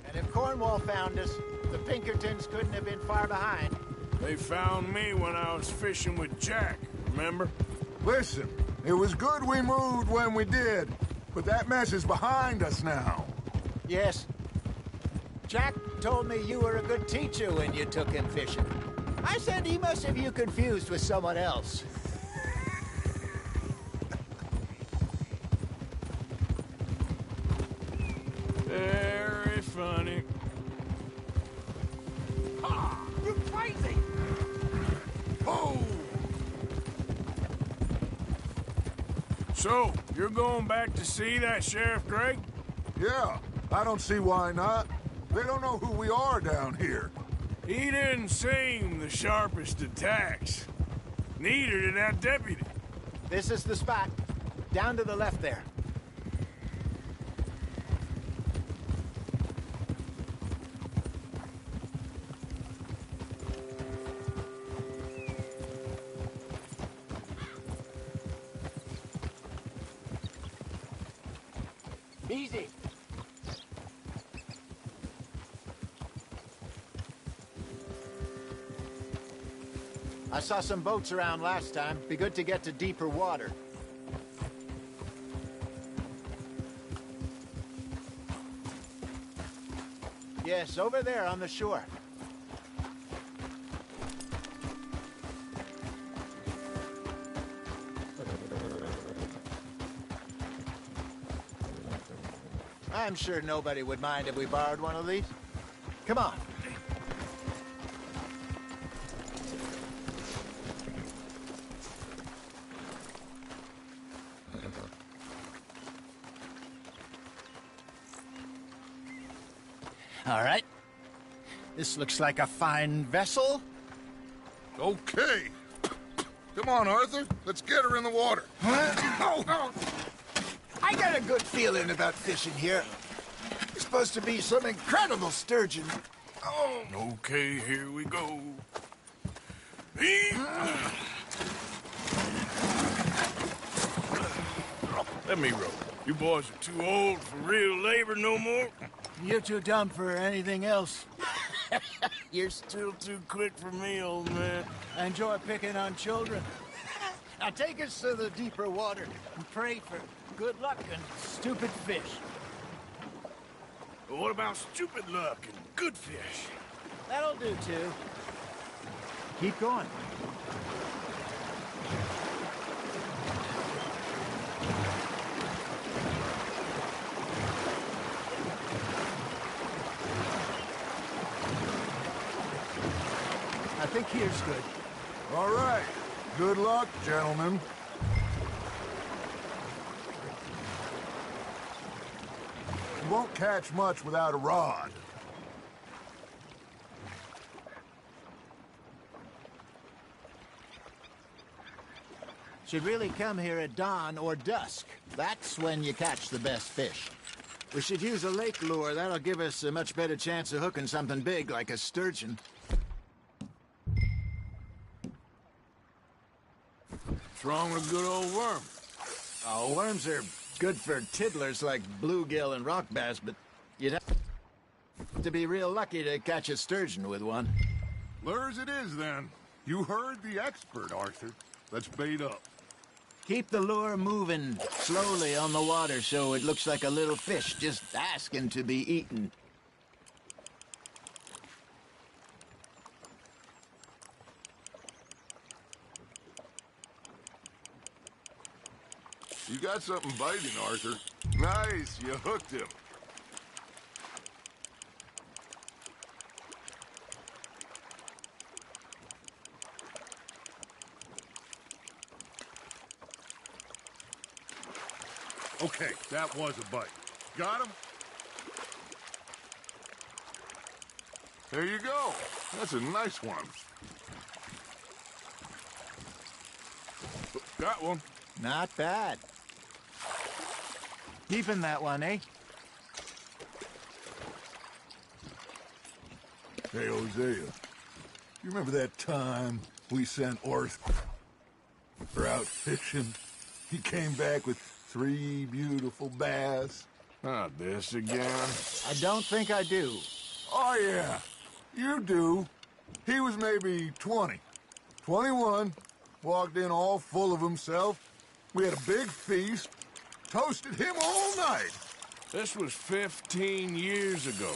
And if Cornwall found us, the Pinkertons couldn't have been far behind. They found me when I was fishing with Jack, remember? Listen, it was good we moved when we did, but that mess is behind us now. Yes. Jack told me you were a good teacher when you took him fishing. I said he must have you confused with someone else. Very funny. You crazy! Oh! So, you're going back to see that Sheriff Gregg? Yeah, I don't see why not. They don't know who we are down here. He didn't seem the sharpest attacks. Neither did that deputy. This is the spot. Down to the left there. Easy. I saw some boats around last time. Be good to get to deeper water. Yes, over there on the shore. I'm sure nobody would mind if we borrowed one of these. Come on. All right. This looks like a fine vessel. Okay. Come on, Arthur. Let's get her in the water. Oh. I got a good feeling about fishing here. It's supposed to be some incredible sturgeon. Oh. Okay, here we go. Let me row. You boys are too old for real labor no more. You're too dumb for anything else. You're still too quick for me, old man. I enjoy picking on children. Now take us to the deeper water and pray for good luck and stupid fish. But what about stupid luck and good fish? That'll do, too. Keep going. I think here's good. All right. Good luck, gentlemen. You won't catch much without a rod. Should really come here at dawn or dusk. That's when you catch the best fish. We should use a lake lure. That'll give us a much better chance of hooking something big like a sturgeon. What's wrong with a good old worm? Oh, worms are good for tiddlers like bluegill and rock bass, but you'd have to be real lucky to catch a sturgeon with one. Lures it is, then. You heard the expert, Arthur. Let's bait up. Keep the lure moving slowly on the water so it looks like a little fish just asking to be eaten. You got something biting, Arthur. Nice, you hooked him. Okay, that was a bite. Got him? There you go. That's a nice one. Got one. Not bad. Keeping that one, eh? Hey, Hosea. You remember that time we sent Arthur out fishing? He came back with 3 beautiful bass. Not this again. I don't think I do. Oh, yeah. You do. He was maybe 20. 21. Walked in all full of himself. We had a big feast. Toasted him all night. This was 15 years ago.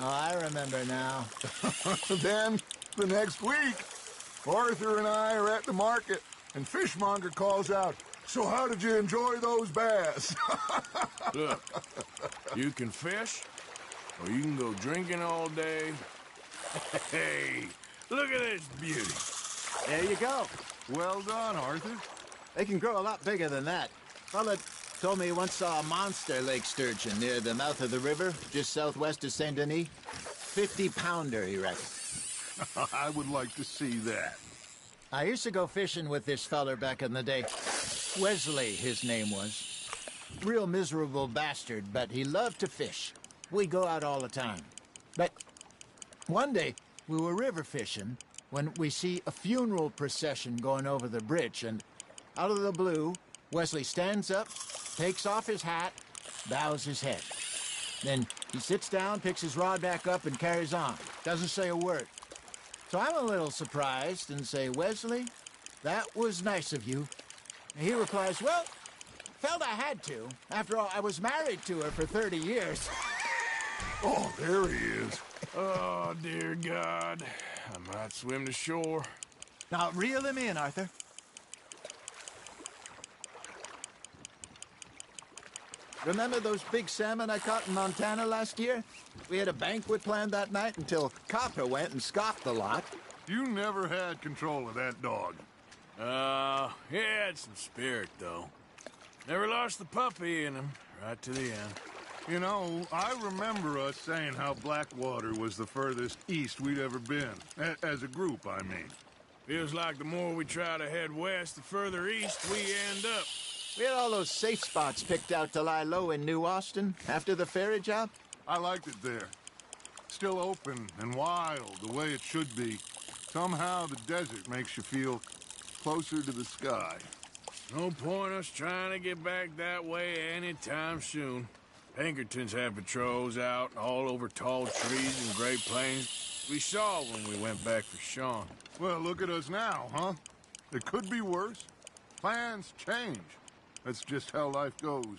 Oh, I remember now. Then, the next week, Arthur and I are at the market, and Fishmonger calls out, "So how did you enjoy those bass?" Look, you can fish, or you can go drinking all day. Hey, look at this beauty. There you go. Well done, Arthur. They can grow a lot bigger than that. Fella told me he once saw a monster lake sturgeon near the mouth of the river, just southwest of Saint Denis. 50-pounder, he reckoned. I would like to see that. I used to go fishing with this feller back in the day. Wesley, his name was. Real miserable bastard, but he loved to fish. We go out all the time. But one day, we were river fishing when we see a funeral procession going over the bridge, and out of the blue, Wesley stands up, takes off his hat, bows his head. Then he sits down, picks his rod back up, and carries on. Doesn't say a word. So I'm a little surprised and say, "Wesley, that was nice of you." And he replies, "Well, felt I had to. After all, I was married to her for 30 years. Oh, there he is. Oh, dear God. I might swim to shore. Now, reel him in, Arthur. Remember those big salmon I caught in Montana last year? We had a banquet planned that night until Copper went and scoffed the lot. You never had control of that dog. He had some spirit, though. Never lost the puppy in him, right to the end. You know, I remember us saying how Blackwater was the furthest east we'd ever been. As a group, I mean. Feels like the more we try to head west, the further east we end up. We had all those safe spots picked out to lie low in New Austin after the ferry job. I liked it there. Still open and wild, the way it should be. Somehow the desert makes you feel closer to the sky. No point us trying to get back that way anytime soon. Pinkertons have patrols out all over tall trees and Great Plains. We saw when we went back for Sean. Well, look at us now, huh? It could be worse. Plans change. That's just how life goes.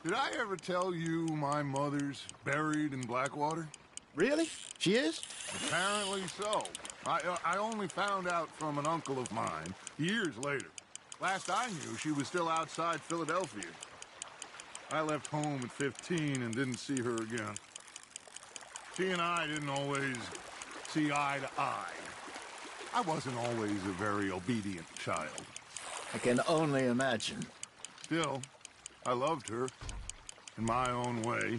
Did I ever tell you my mother's buried in Blackwater? Really? She is? Apparently so. I only found out from an uncle of mine years later. Last I knew, she was still outside Philadelphia. I left home at 15 and didn't see her again. She and I didn't always see eye to eye. I wasn't always a very obedient child. I can only imagine. Still, I loved her in my own way,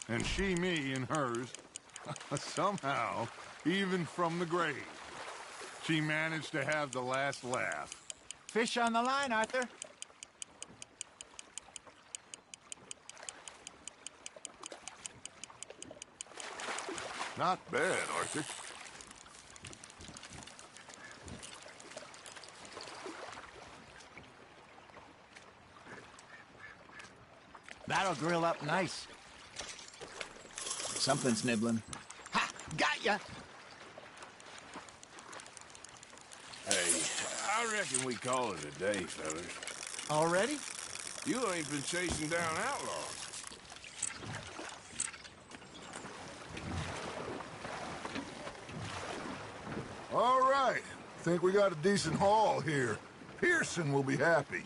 and she me in hers. Somehow, even from the grave, she managed to have the last laugh. Fish on the line, Arthur. Not bad, Arthur. That'll grill up nice. Something's nibbling. Ha! Got ya! Hey, I reckon we call it a day, fellas. Already? You ain't been chasing down outlaws. All right. Think we got a decent haul here. Pearson will be happy.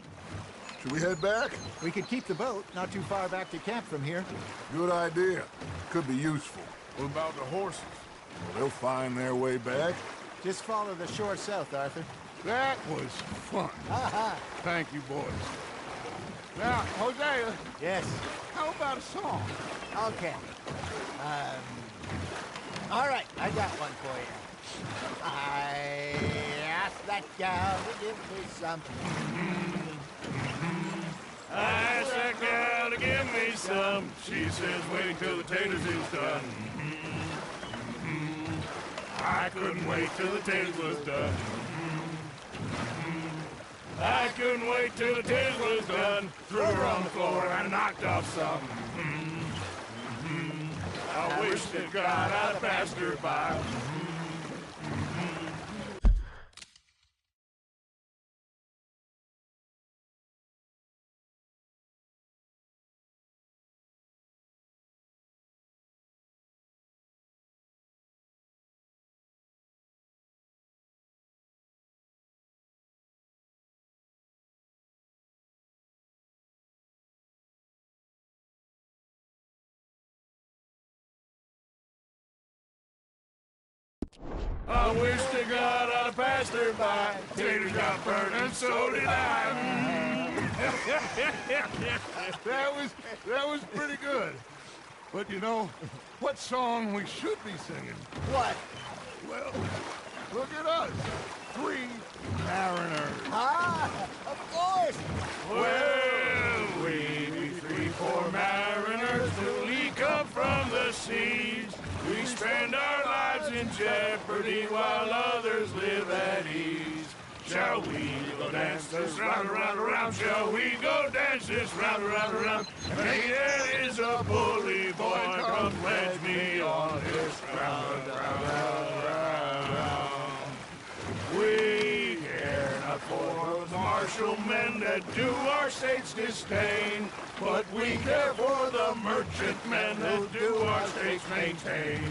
Should we head back? We could keep the boat not too far back to camp from here. Good idea. Could be useful. What about the horses? Well, they'll find their way back. Just follow the shore south, Arthur. That was fun. Thank you, boys. Now, Hosea. Yes? How about a song? Okay. All right, I got one for you. I asked that gal to give me some. I asked that gal to give me some. She says, wait till the taters is done. I couldn't wait till the taters was done. I couldn't wait till the tale was done. Threw her on the floor and knocked off something. I wish to God I'd passed her by. I wish to God I'd passed her by. Tater got burned and so did I. that was pretty good. But you know, what song we should be singing? What? Well, look at us. 3 mariners. Ah, of course. Well, we be 3 poor mariners newly come from the seas. We spend our lives in jeopardy while others live at ease. Shall we go dance this round, around, around? Shall we go dance this round, around, around? Hey, there is a bully boy, come pledge me on this round, round, round, round, round. We care not for the martial men that do our state's disdain, but we care for the merchant men that do our state's maintain.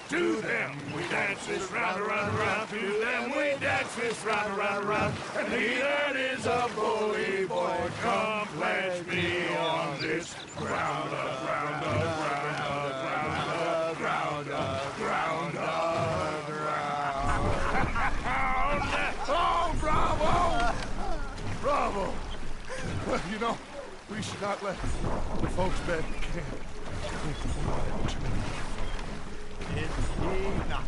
To them we dance this round, around, around. To them we dance this round, around, around. And he that is a bully boy, come pledge me on this ground up, ground up, ground up, ground up, ground up, ground up, ground up. Oh, bravo! Bravo! Well, you know, we should not let the folks back in camp. Is he not?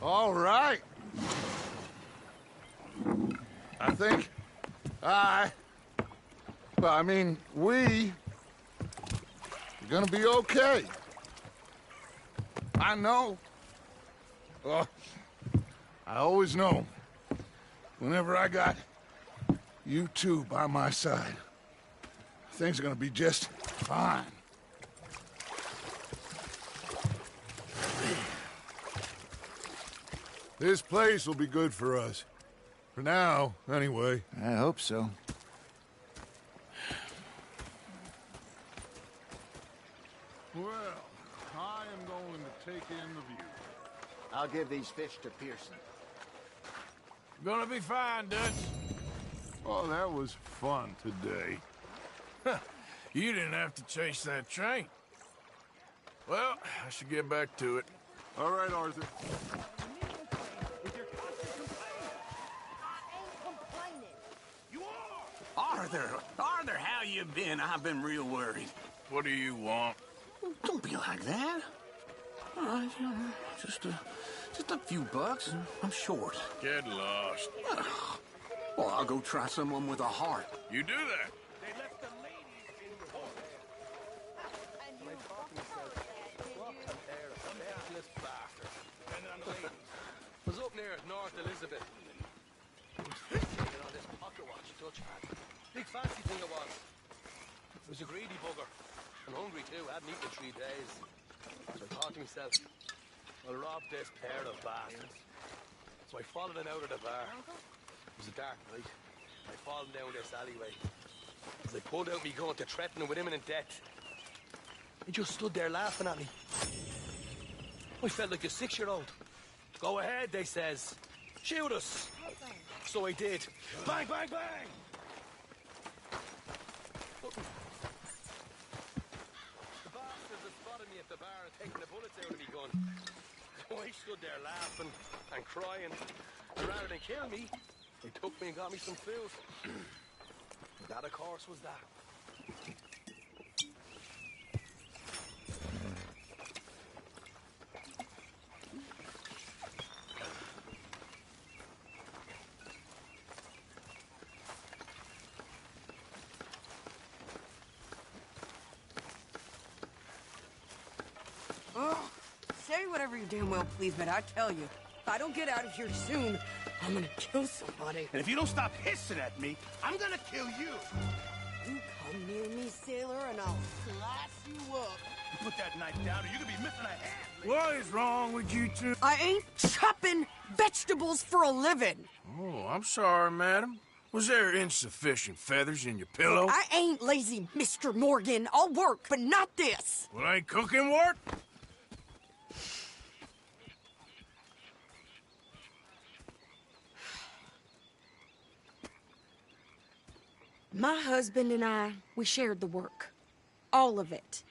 All right. I think we're gonna be okay. I know. Oh, I always know. Whenever I got you two by my side, things are gonna be just fine. This place will be good for us. For now, anyway. I hope so. Well, I am going to take in the view. I'll give these fish to Pearson. Gonna be fine, Dutch. Oh, that was fun today. You didn't have to chase that train. Well, I should get back to it. All right, Arthur. Arthur, how you been? I've been real worried. What do you want? Don't be like that. All right, just a few bucks, and I'm short. Get lost. Well, I'll go try someone with a heart. You do that. They left the ladies in the hall. Was up near North Elizabeth. Taking on this pocket watch Dutch had. Big fancy thing it was. It was a greedy bugger. And hungry too, hadn't eaten in 3 days. So I thought to myself, I'll rob this pair of bastards. So I followed him out of the bar. It was a dark night. I followed him down this alleyway. As I pulled out me gun to threaten him with imminent death. He just stood there laughing at me. I felt like a 6-year-old. Go ahead, they says. Shoot us. So I did. Bang, bang, bang! The bastards had spotted me at the bar and taken the bullets out of me gun. So I stood there laughing and crying. And rather than kill me, they took me and got me some food. That, of course, was that. whatever you damn well please, but I tell you, if I don't get out of here soon, I'm gonna kill somebody. And if you don't stop hissing at me, I'm gonna kill you. You come near me, sailor, and I'll slice you up. You put that knife down or you're gonna be missing a hand. What is wrong with you two? I ain't chopping vegetables for a living. Oh, I'm sorry, madam. Was there insufficient feathers in your pillow? I ain't lazy, Mr. Morgan. I'll work, but not this. Well, ain't cooking work? My husband and I, we shared the work. All of it.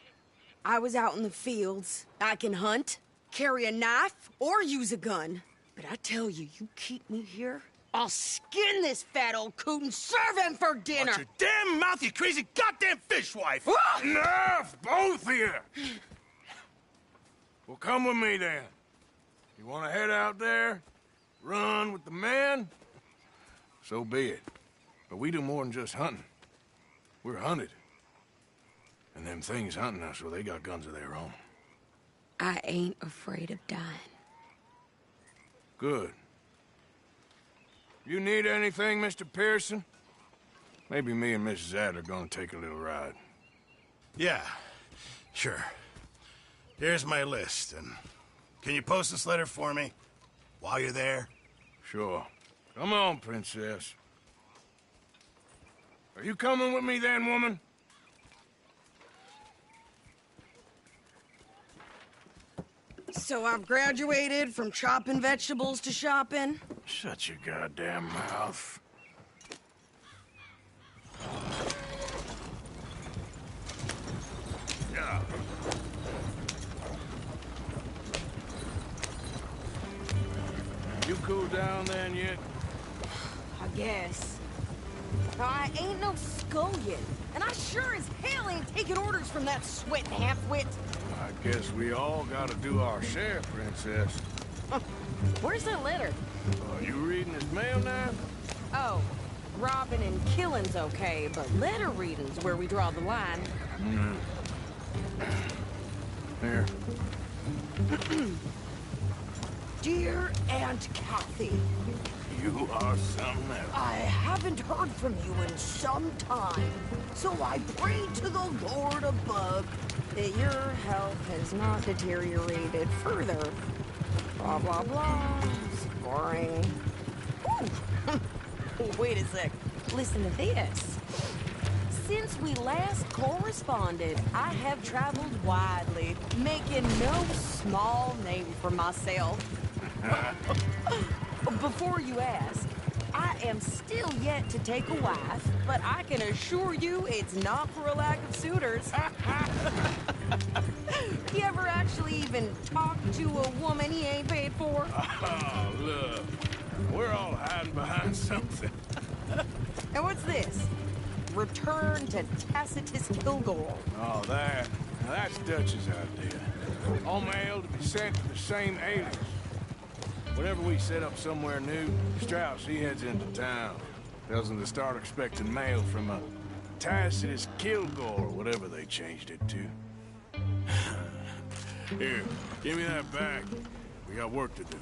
I was out in the fields. I can hunt, carry a knife, or use a gun. But I tell you, you keep me here, I'll skin this fat old coot and serve him for dinner. Watch your damn mouth, you crazy goddamn fishwife! Enough, both of you! Well, come with me, then. You want to head out there, run with the men? So be it. But we do more than just hunting. We're hunted. And them things hunting us, well, they got guns of their own. I ain't afraid of dying. Good. You need anything, Mr. Pearson? Maybe me and Mrs. Adler are gonna take a little ride. Yeah, sure. Here's my list, and can you post this letter for me while you're there? Sure. Come on, Princess. Are you coming with me then, woman? So I've graduated from chopping vegetables to shopping? Shut your goddamn mouth. Yeah. You cool down then yet? I guess. Now, I ain't no scullion, and I sure as hell ain't taking orders from that sweating half-wit. I guess we all gotta do our share, Princess. Where's that letter? Are you reading his mail now? Oh, robbing and killing's okay, but letter reading's where we draw the line. Here. Dear Aunt Kathy. You are something else. I haven't heard from you in some time, so I pray to the Lord above that your health has not deteriorated further. Blah, blah, blah. Boring. Wait a sec. Listen to this. Since we last corresponded, I have traveled widely, making no small name for myself. Before you ask, I am still yet to take a wife, but I can assure you it's not for a lack of suitors. You ever actually even talk to a woman he ain't paid for? Oh, look. We're all hiding behind something. And what's this? Return to Tacitus Kilgore. Oh, that. Now, that's Dutch's idea. All mail to be sent to the same alias. Whenever we set up somewhere new, Strauss, he heads into town. Tells them to start expecting mail from a Tacitus Kilgore, or whatever they changed it to. Here, give me that back. We got work to do.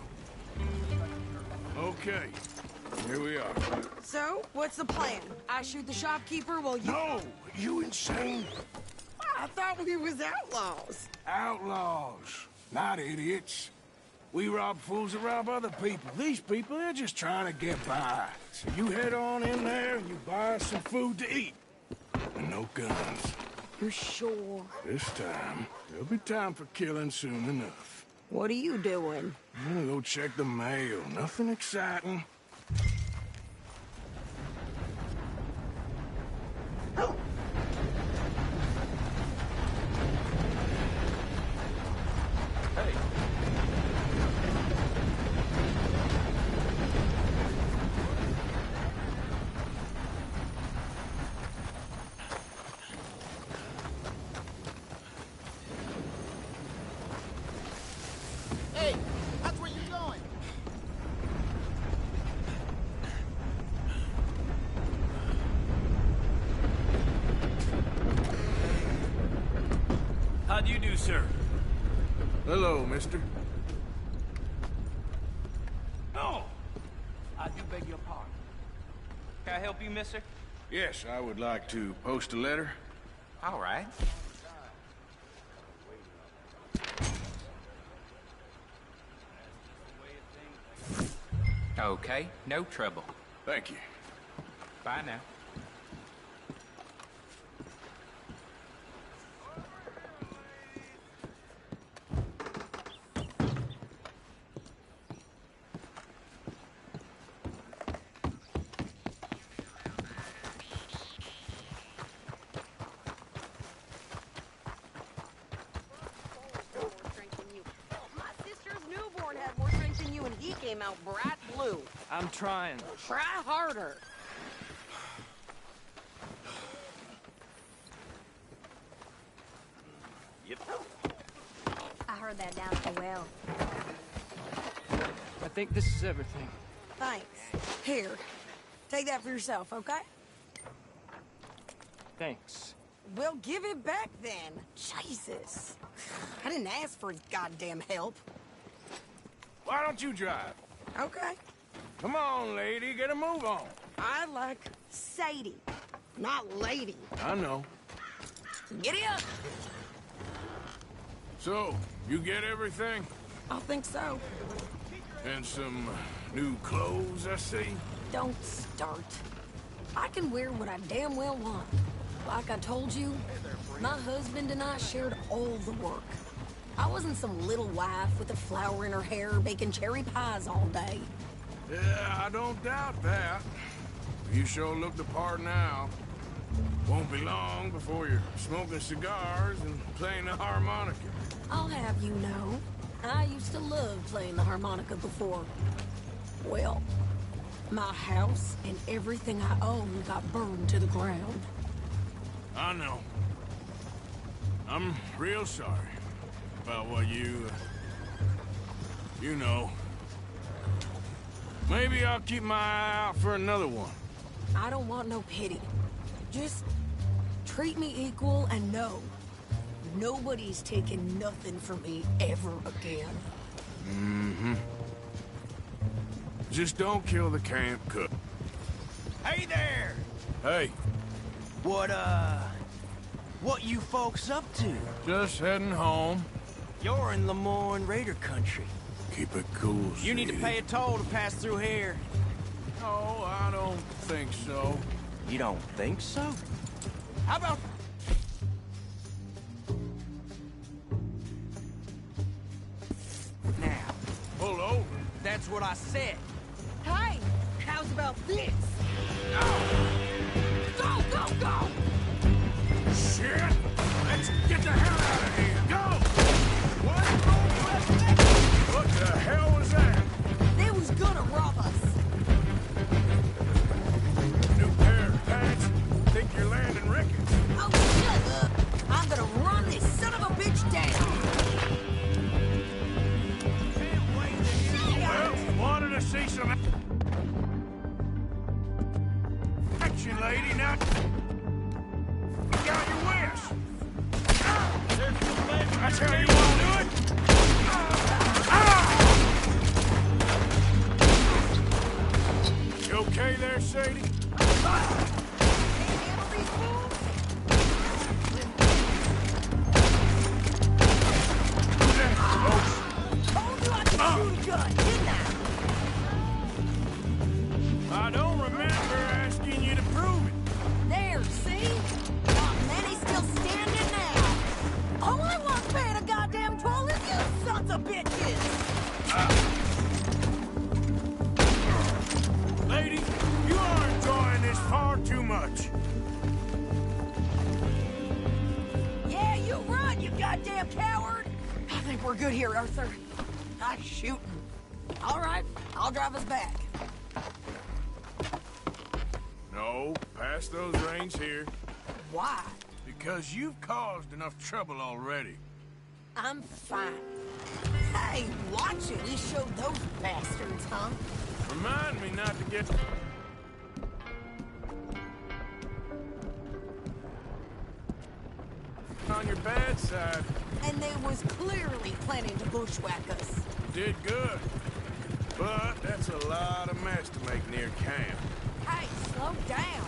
Okay, here we are. So, what's the plan? I shoot the shopkeeper while you... No! You insane? I thought we was outlaws. Outlaws, not idiots. We rob fools that rob other people. These people, they're just trying to get by. So you head on in there and you buy us some food to eat. And no guns. You sure? This time, there'll be time for killing soon enough. What are you doing? I'm gonna go check the mail. Nothing exciting. Hey. Hey, that's where you're going. How do you do, sir? Hello, mister. Can I help you, mister? Yes, I would like to post a letter. All right. Okay, no trouble. Thank you. Bye now. Came out bright blue. I'm trying. Try harder. Yep. I heard that down at the well. I think this is everything. Thanks. Here, take that for yourself, okay? Thanks. Well, give it back then. Jesus. I didn't ask for his goddamn help. Why don't you drive? Okay. Come on, lady, get a move on. I like Sadie, not lady. I know. Giddy up. So, you get everything? I think so. And some new clothes, I see? Don't start. I can wear what I damn well want. Like I told you, my husband and I shared all the work. I wasn't some little wife with a flower in her hair baking cherry pies all day. Yeah, I don't doubt that. You sure look the part now. Won't be long before you're smoking cigars and playing the harmonica. I'll have you know, I used to love playing the harmonica before. Well, my house and everything I owned got burned to the ground. I know. I'm real sorry about what you know. Maybe I'll keep my eye out for another one. I don't want no pity. Just treat me equal and know nobody's taking nothing from me ever again. Mm-hmm. Just don't kill the camp cook. Hey there! Hey. What you folks up to? Just heading home. You're in Lemoyne Raider country. Keep it cool, You need to sweetie. pay a toll to pass through here. No, I don't think so. You don't think so? How about... Now. Pull over. That's what I said. Hey, how's about this? Go, go, go! Shit! Let's get the hell out of here! Go! What the hell was that? They was gonna rob us. New pair of pants? Think you're landing Ricketts? Oh, shut up! I'm gonna run this son of a bitch down. Well, wanted to see some action, lady. Now, you got your wish. That's how you want to do it? You okay there, Sadie? I don't remember asking you to prove it. There, see? Not many still standing now. Only one's paying a goddamn toll is you sons of bitches! Lady, you are enjoying this far too much. Yeah, you run, you goddamn coward! I think we're good here, Arthur. Nice shooting. All right, I'll drive us back. No, pass those reins here. Why? Because you've caused enough trouble already. I'm fine. Hey, watch it. We showed those bastards, huh? Remind me not to get... on your bad side. And they was clearly planning to bushwhack us. Did good. But that's a lot of mess to make near camp. Hey, slow Slow down.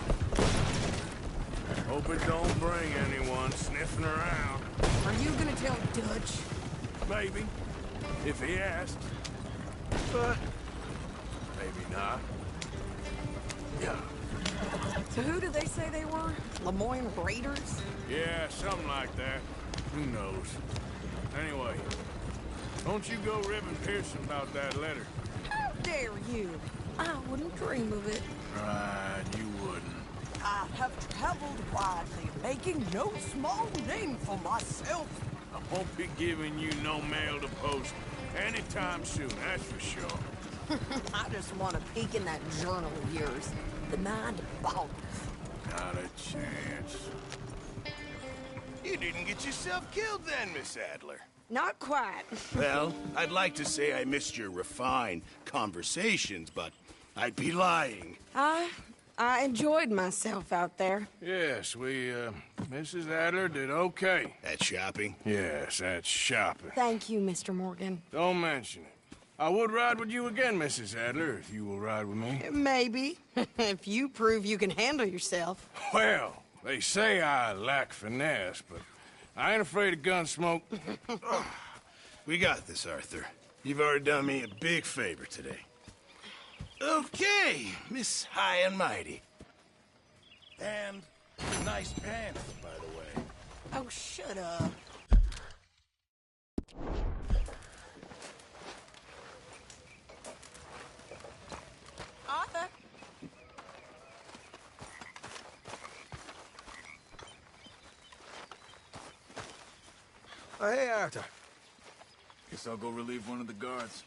Hope it don't bring anyone sniffing around. Are you gonna tell Dutch? Maybe, if he asks. But maybe not. Yeah. So who do they say they were? Lemoyne Raiders? Yeah, something like that. Who knows? Anyway, don't you go ribbing Pearson about that letter. How dare you? I wouldn't dream of it. Right, you wouldn't. I have traveled widely, making no small name for myself. I won't be giving you no mail to post anytime soon, that's for sure. I just want to peek in that journal of yours. The mind boggles. Not a chance. You didn't get yourself killed then, Miss Adler. Not quite. Well, I'd like to say I missed your refined conversations, but I'd be lying. I enjoyed myself out there. Yes, Mrs. Adler did okay. At shopping? Yes, at shopping. Thank you, Mr. Morgan. Don't mention it. I would ride with you again, Mrs. Adler, if you will ride with me. Maybe. If you prove you can handle yourself. Well, they say I lack finesse, but I ain't afraid of gun smoke. We got this, Arthur. You've already done me a big favor today. Okay, Miss High and Mighty. And nice pants, by the way. Oh, shut up. Arthur? Oh, hey, Arthur. Guess I'll go relieve one of the guards.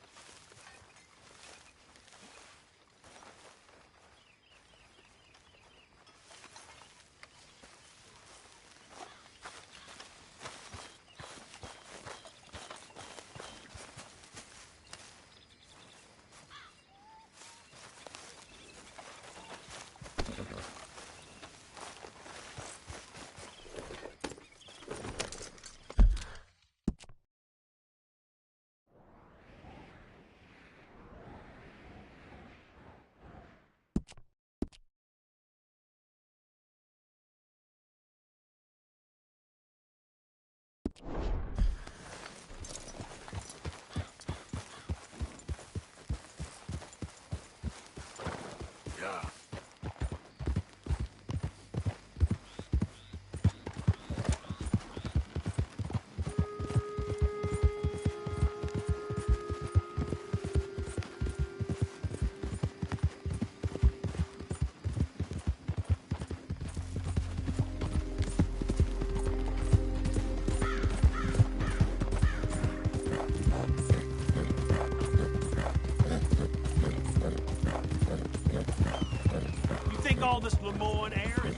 All this Lemoyne air is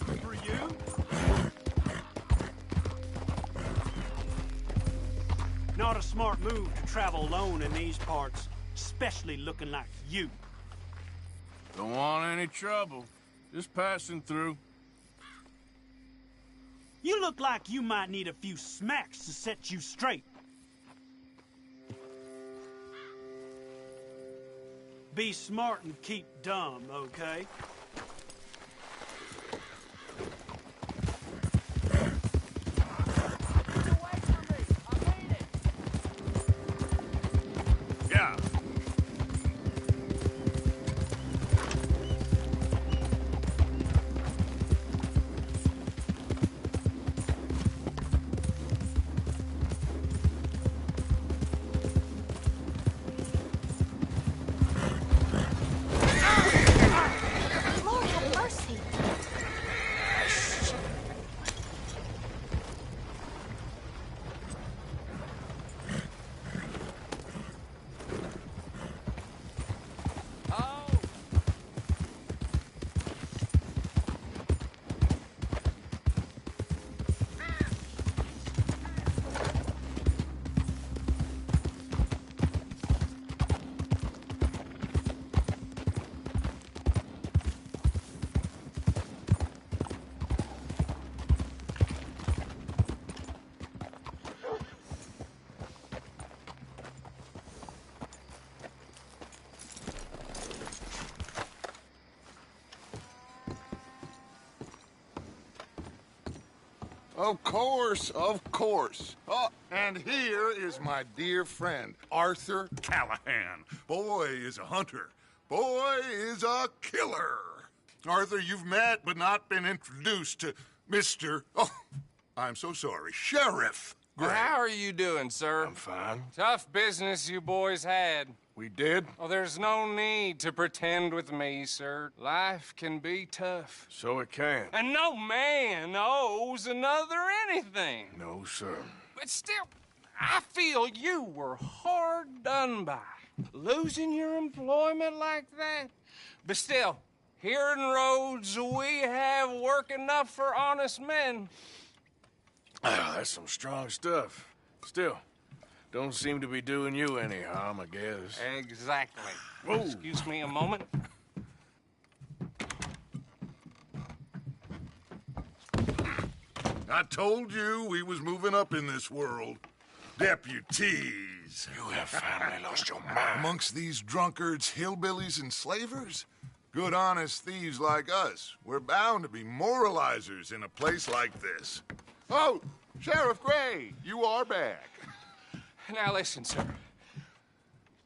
free for you? Not a smart move to travel alone in these parts, especially looking like you. Don't want any trouble. Just passing through. You look like you might need a few smacks to set you straight. Be smart and keep dumb, okay? Yeah. Of course, of course. Oh, and here is my dear friend, Arthur Callahan. Boy is a hunter. Boy is a killer. Arthur, you've met but not been introduced to Mr. Oh, I'm so sorry, Sheriff Gray. How are you doing, sir? I'm fine. Tough business you boys had. We did? Oh, there's no need to pretend with me, sir. Life can be tough. So it can. And no man owes another anything. No, sir. But still, I feel you were hard done by. Losing your employment like that. But still, here in Rhodes, we have work enough for honest men. That's some strong stuff. Still, don't seem to be doing you any harm, I guess. Exactly. Whoa. Excuse me a moment. I told you we was moving up in this world. Deputies. You have finally lost your mind. Amongst these drunkards, hillbillies, and slavers? Good, honest thieves like us. We're bound to be moralizers in a place like this. Oh, Sheriff Gray, you are back. Now listen, sir.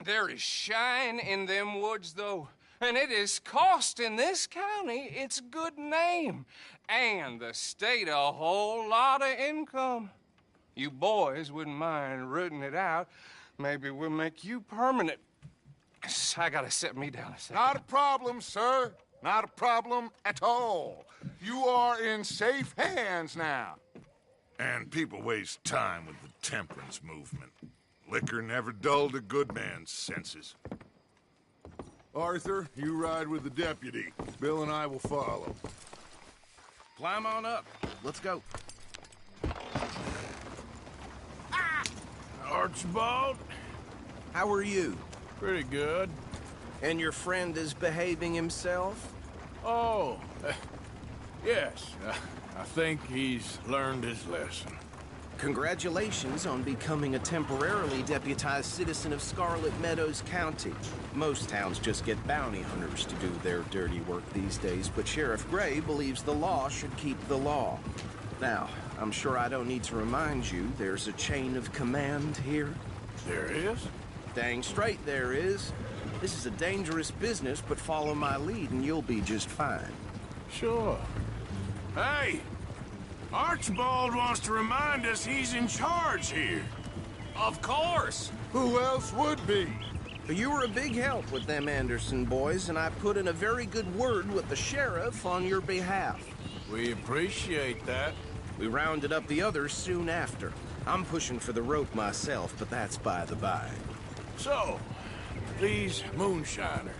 There is shine in them woods, though. And it is costing this county its good name. And the state a whole lot of income. You boys wouldn't mind rooting it out. Maybe we'll make you permanent. I gotta sit me down a second. Not a problem, sir. Not a problem at all. You are in safe hands now. And people waste time with the temperance movement. Liquor never dulled a good man's senses. Arthur, you ride with the deputy. Bill and I will follow. Climb on up. Let's go. Archibald? How are you? Pretty good. And your friend is behaving himself? Oh, yes. I think he's learned his lesson. Congratulations on becoming a temporarily deputized citizen of Scarlet Meadows County. Most towns just get bounty hunters to do their dirty work these days, but Sheriff Gray believes the law should keep the law. Now, I'm sure I don't need to remind you there's a chain of command here. There is? Dang straight there is. This is a dangerous business, but follow my lead and you'll be just fine. Sure. Hey! Archibald wants to remind us he's in charge here. Of course! Who else would be? You were a big help with them Anderson boys, and I put in a very good word with the sheriff on your behalf. We appreciate that. We rounded up the others soon after. I'm pushing for the rope myself, but that's by the by. So, these moonshiners.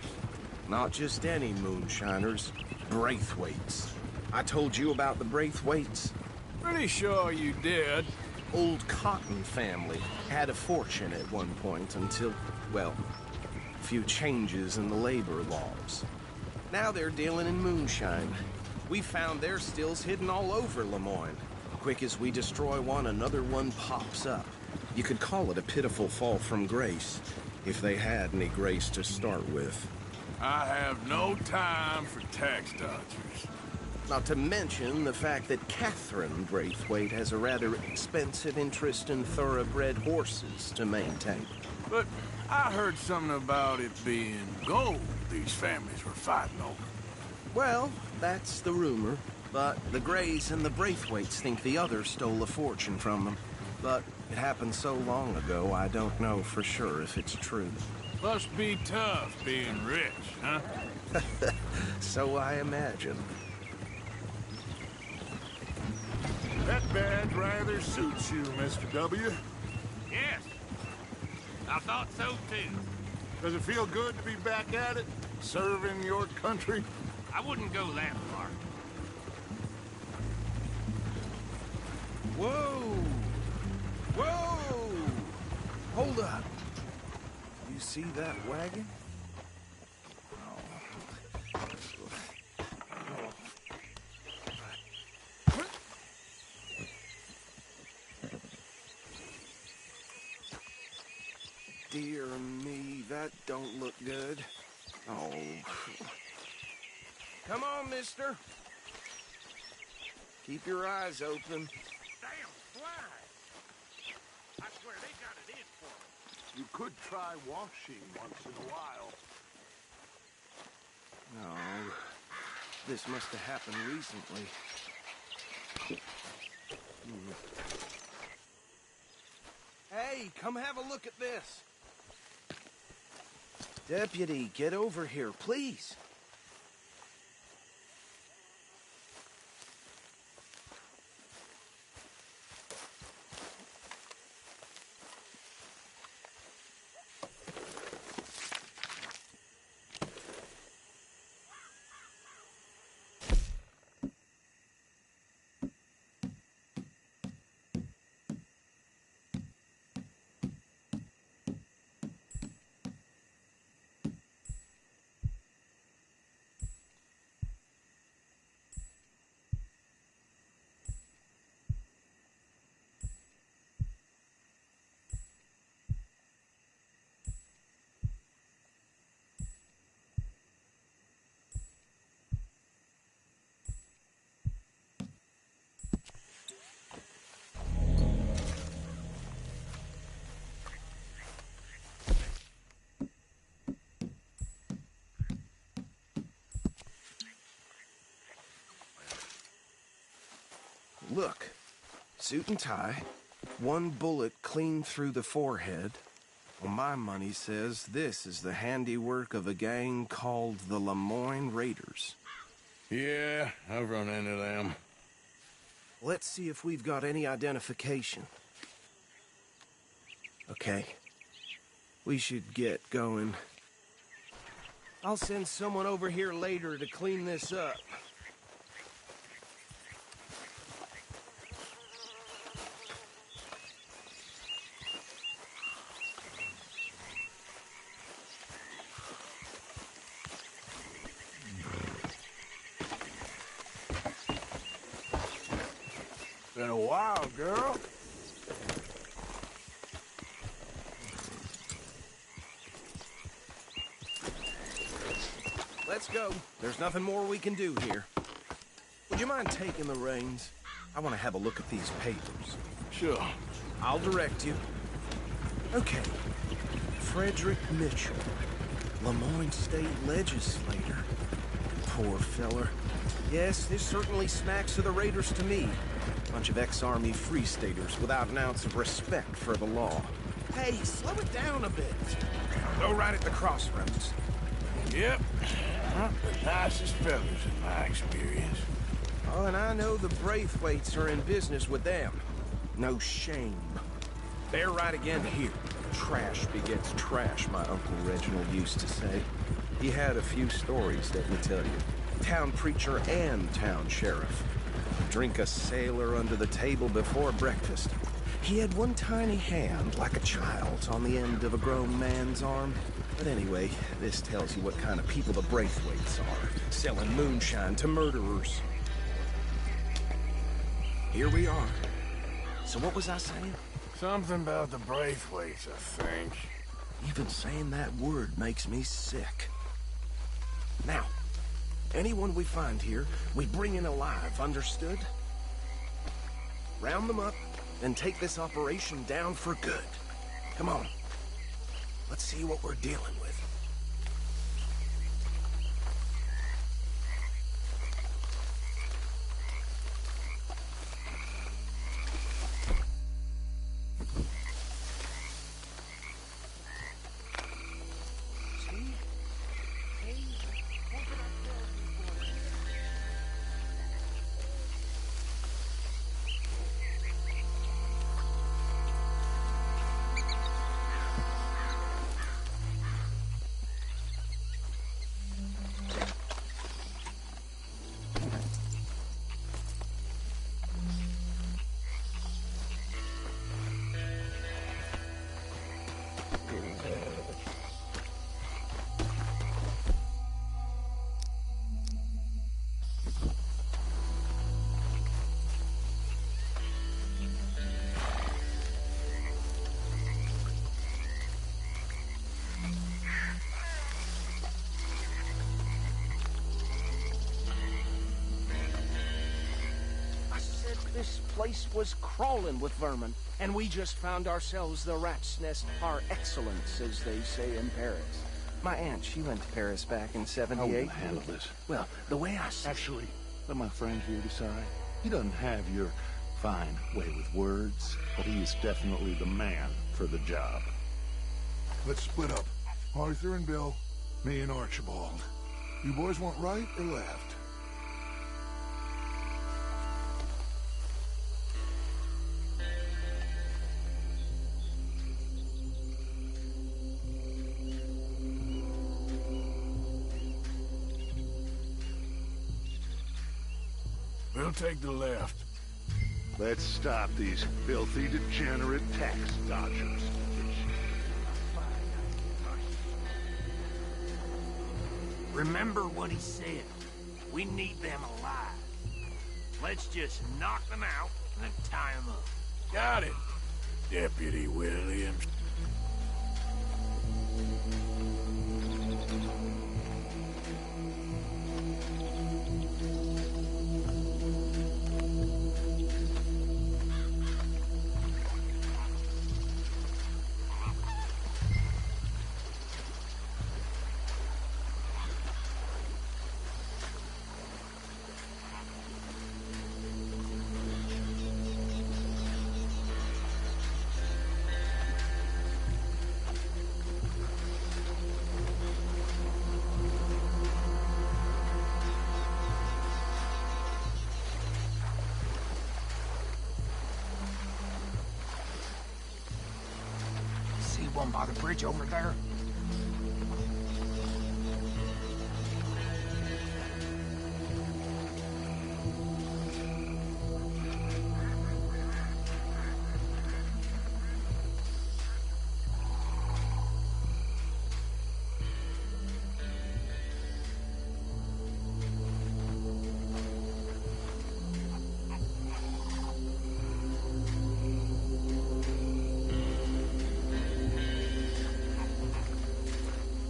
Not just any moonshiners, Braithwaites. I told you about the Braithwaites? Pretty sure you did. Old Cotton family had a fortune at one point until, well, a few changes in the labor laws. Now they're dealing in moonshine. We found their stills hidden all over Lemoyne. Quick as we destroy one, another one pops up. You could call it a pitiful fall from grace, if they had any grace to start with. I have no time for tax dodgers. Not to mention the fact that Catherine Braithwaite has a rather expensive interest in thoroughbred horses to maintain. But I heard something about it being gold these families were fighting over. Well, that's the rumor. But the Grays and the Braithwaites think the other stole a fortune from them. But it happened so long ago, I don't know for sure if it's true. Must be tough being rich, huh? So I imagine. That badge rather suits you, Mr. W. Yes. I thought so, too. Does it feel good to be back at it? Serving your country? I wouldn't go that far. Whoa! Whoa! Hold up. You see that wagon? Dear me, that don't look good. Oh. Come on, mister. Keep your eyes open. You could try washing once in a while. No, this must have happened recently. Hey, come have a look at this. Deputy, get over here, please. Look, suit and tie, one bullet clean through the forehead. Well, my money says this is the handiwork of a gang called the Lemoyne Raiders. Yeah, I've run into them. Let's see if we've got any identification. Okay. We should get going. I'll send someone over here later to clean this up. Been a while, girl. Let's go. There's nothing more we can do here. Would you mind taking the reins? I want to have a look at these papers. Sure. I'll direct you. Okay. Frederick Mitchell, Lemoyne State Legislator. Poor feller. Yes, this certainly smacks of the Raiders to me. Bunch of ex-Army Free Staters without an ounce of respect for the law. Hey, slow it down a bit. Go right at the crossroads. Yep. Not the nicest fellas in my experience. Oh, and I know the Braithwaites are in business with them. No shame. They're right again here. Trash begets trash, my Uncle Reginald used to say. He had a few stories, let me tell you. Town preacher and town sheriff. Drink a sailor under the table before breakfast. He had one tiny hand, like a child's, on the end of a grown man's arm. But anyway, this tells you what kind of people the Braithwaites are, selling moonshine to murderers. Here we are. So what was I saying? Something about the Braithwaites, I think. Even saying that word makes me sick. Now, anyone we find here, we bring in alive, understood? Round them up, and take this operation down for good. Come on. Let's see what we're dealing with. This place was crawling with vermin, and we just found ourselves the rat's nest par excellence, as they say in Paris. My aunt, she went to Paris back in '78. How will you handle this? Well, the way I see... Actually, let my friend here decide. He doesn't have your fine way with words, but he is definitely the man for the job. Let's split up. Arthur and Bill, me and Archibald. You boys want right or left? We'll take the left. Let's stop these filthy, degenerate tax dodgers. Remember what he said. We need them alive. Let's just knock them out and then tie them up. Got it, Deputy Williams. One by the bridge over there.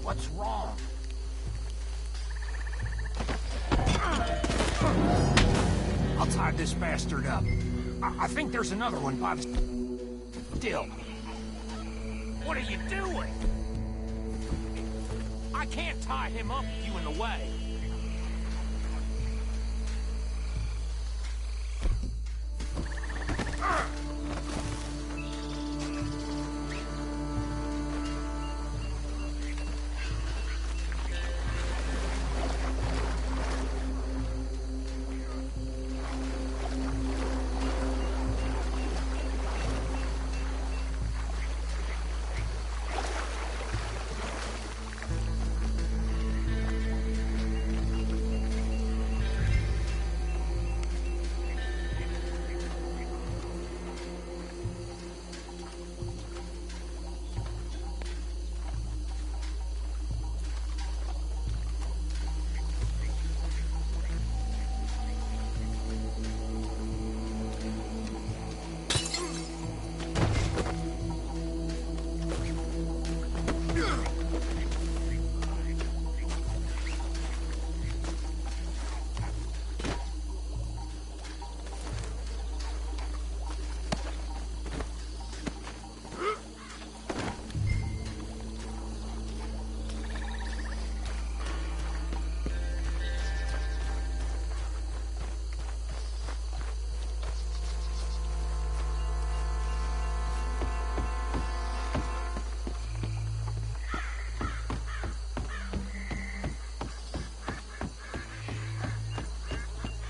What's wrong? I'll tie this bastard up. I think there's another one by the... Still. What are you doing? I can't tie him up with you in the way.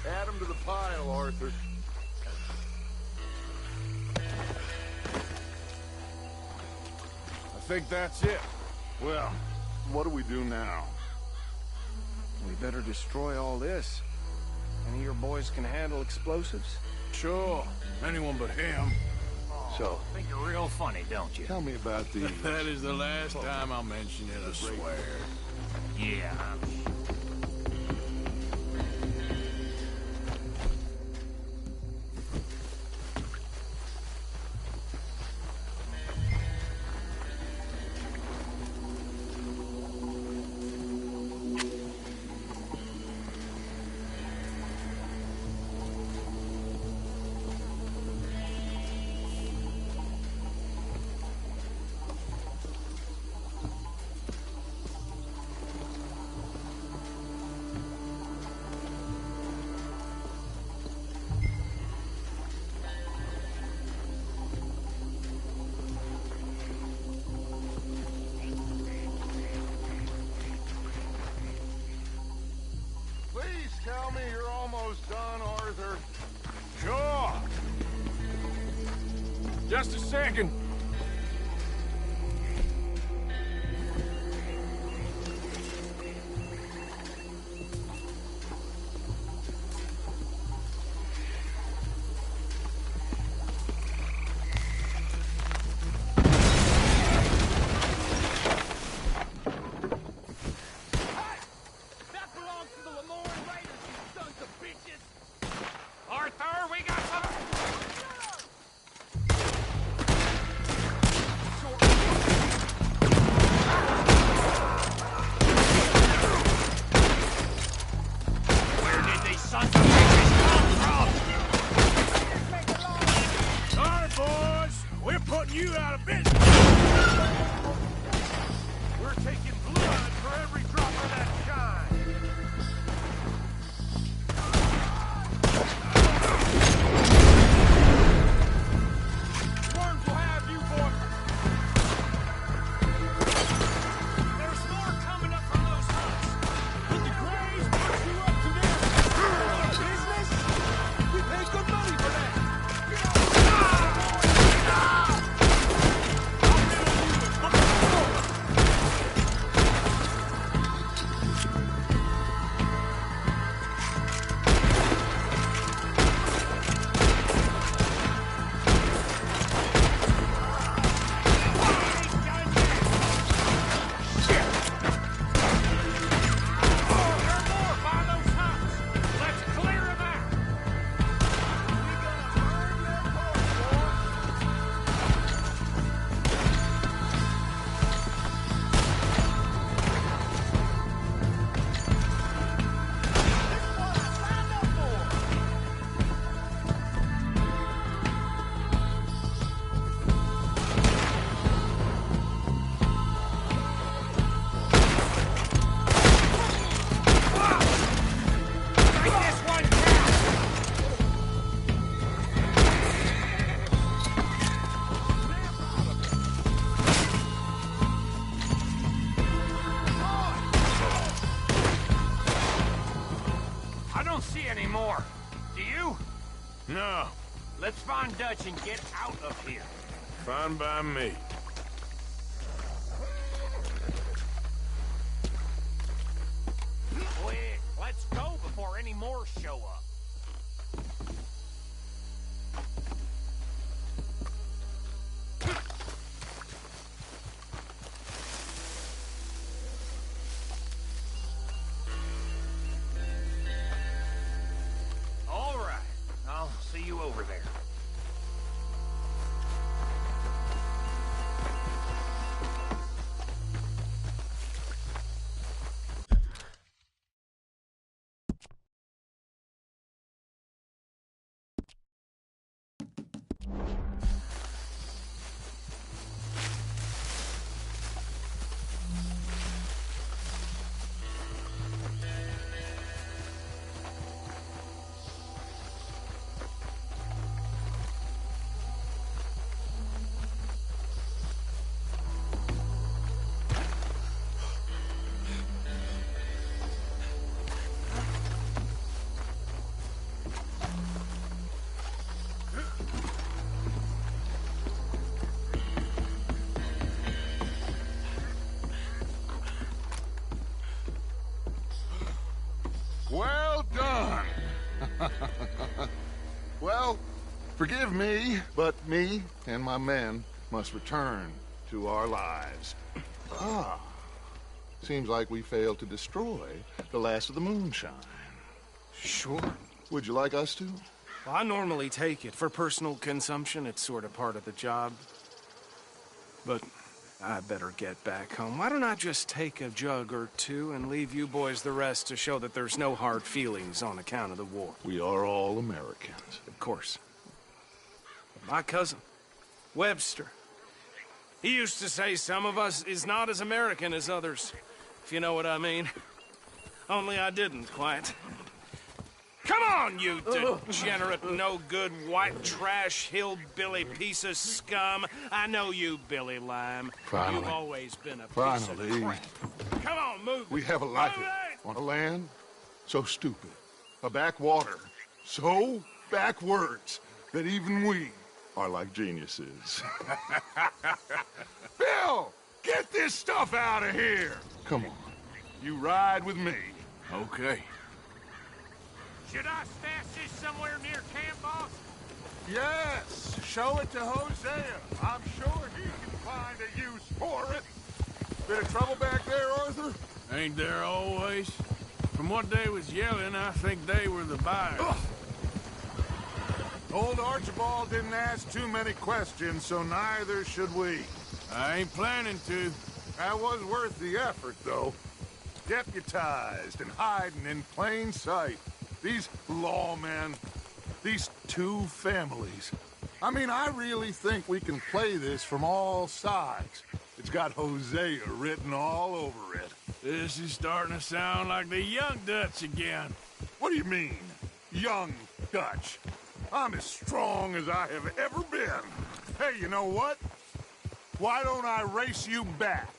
Add them to the pile, Arthur. I think that's it. Well, what do we do now? We better destroy all this. Any of your boys can handle explosives? Sure. Anyone but him. So, Think you're real funny, don't you? tell me about these. That is the last time I'll mention it, I swear. Yeah, tell me you're almost done, Arthur? Sure. Just a second. Arthur, we got some... Where did these sons of bitches come from? All right, boys. We're putting you out of business. We're taking blood for every drop of that shine. Worms will have you, boy. There's more coming up from those huts. Did the Grays put you up to this? Business? We paid good money for that. I don't see any more. Do you? No. Let's find Dutch and get out of here. Fine by me. Quick, let's go before any more show up. All right, I'll see you over there. Well done. Well, forgive me, but me and my men must return to our lives. Ah, seems like we failed to destroy the last of the moonshine. Sure. Would you like us to? Well, I normally take it. For personal consumption, it's sort of part of the job. But I better get back home. Why don't I just take a jug or two and leave you boys the rest to show that there's no hard feelings on account of the war? We are all Americans. Of course. But my cousin, Webster, he used to say some of us is not as American as others, if you know what I mean. Only I didn't quite. Come on, you degenerate, no-good, white trash, hillbilly piece of scum. I know you, Billy Lime. Finally. You've always been a piece Finally. of crap. Come on, move. We have a life Move it! on a land so stupid A backwater. So backwards that even we are like geniuses. Bill! Get this stuff out of here! Come on. You ride with me. Okay. Should I stash this somewhere near camp, boss? Yes! Show it to Hosea. I'm sure he can find a use for it. Bit of trouble back there, Arthur? Ain't there always? From what they was yelling, I think they were the buyers. Ugh. Old Archibald didn't ask too many questions, so neither should we. I ain't planning to. That was worth the effort, though. Deputized and hiding in plain sight. These lawmen, these two families. I mean, I really think we can play this from all sides. It's got Hosea written all over it. This is starting to sound like the Young Dutch again. What do you mean, Young Dutch? I'm as strong as I have ever been. Hey, you know what? Why don't I race you back?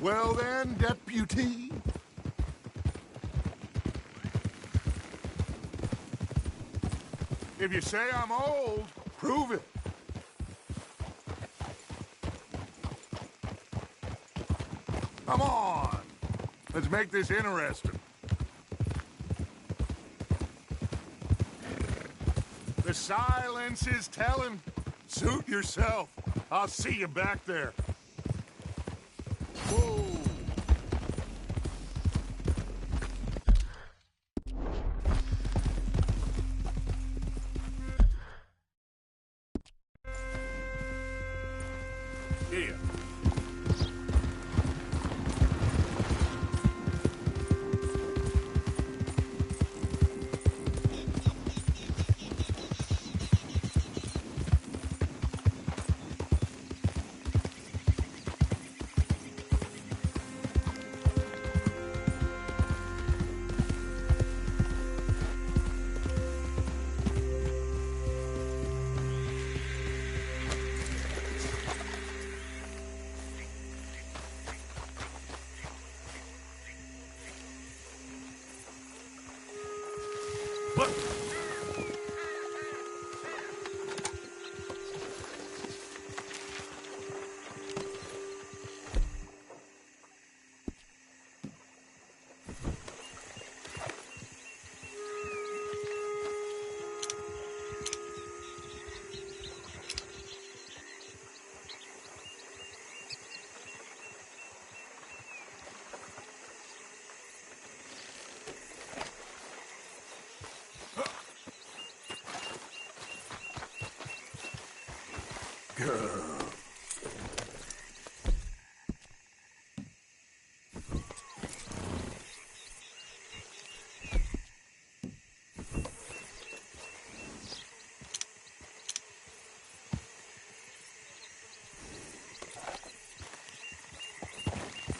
Well then, deputy. If you say I'm old, prove it. Come on. Let's make this interesting. The silence is telling. Suit yourself. I'll see you back there. Whoa. Here. What?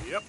Yep.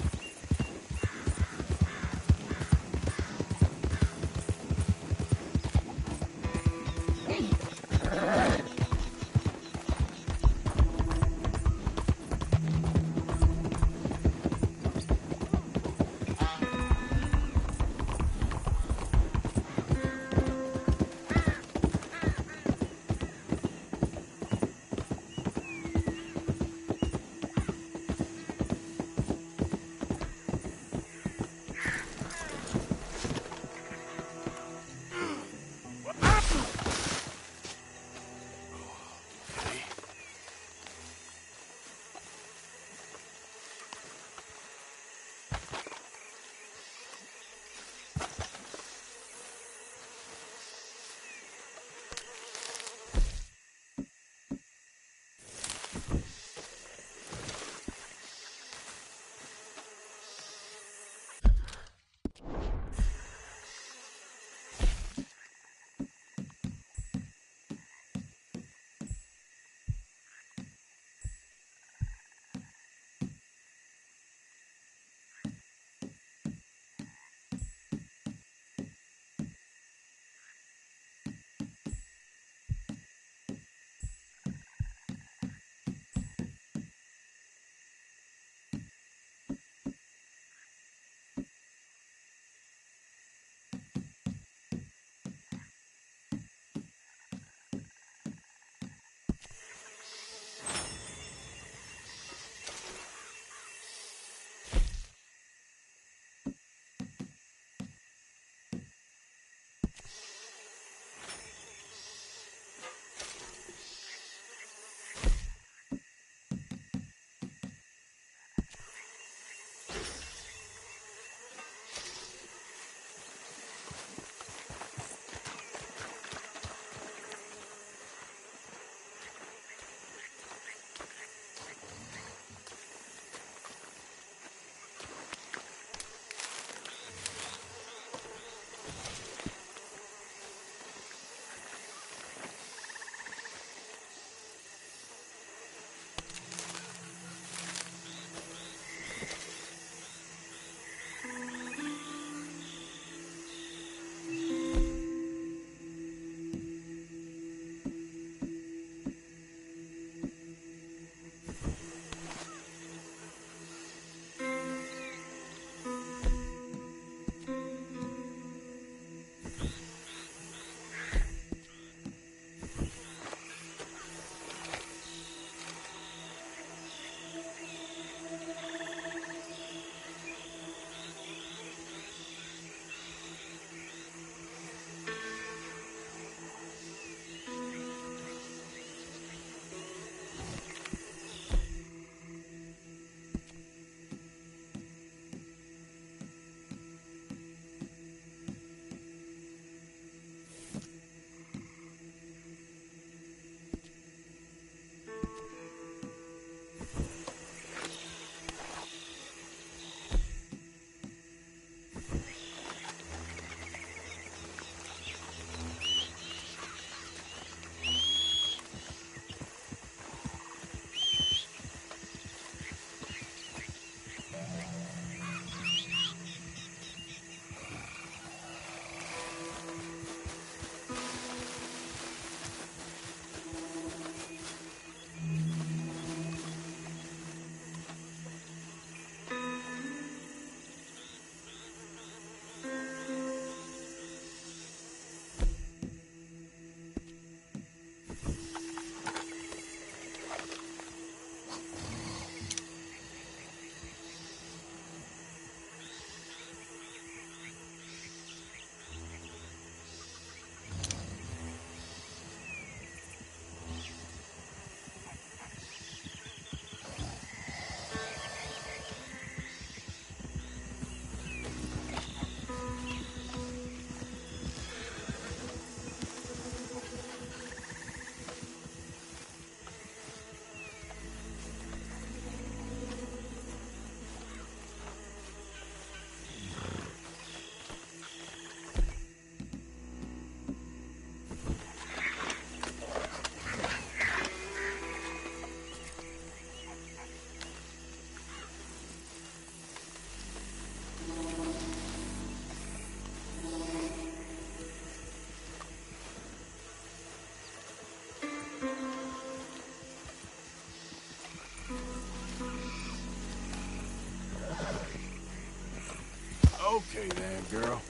Okay then, girl.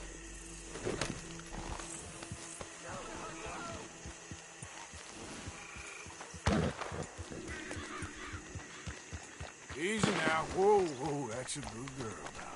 Easy now. Whoa, whoa, that's a good girl now.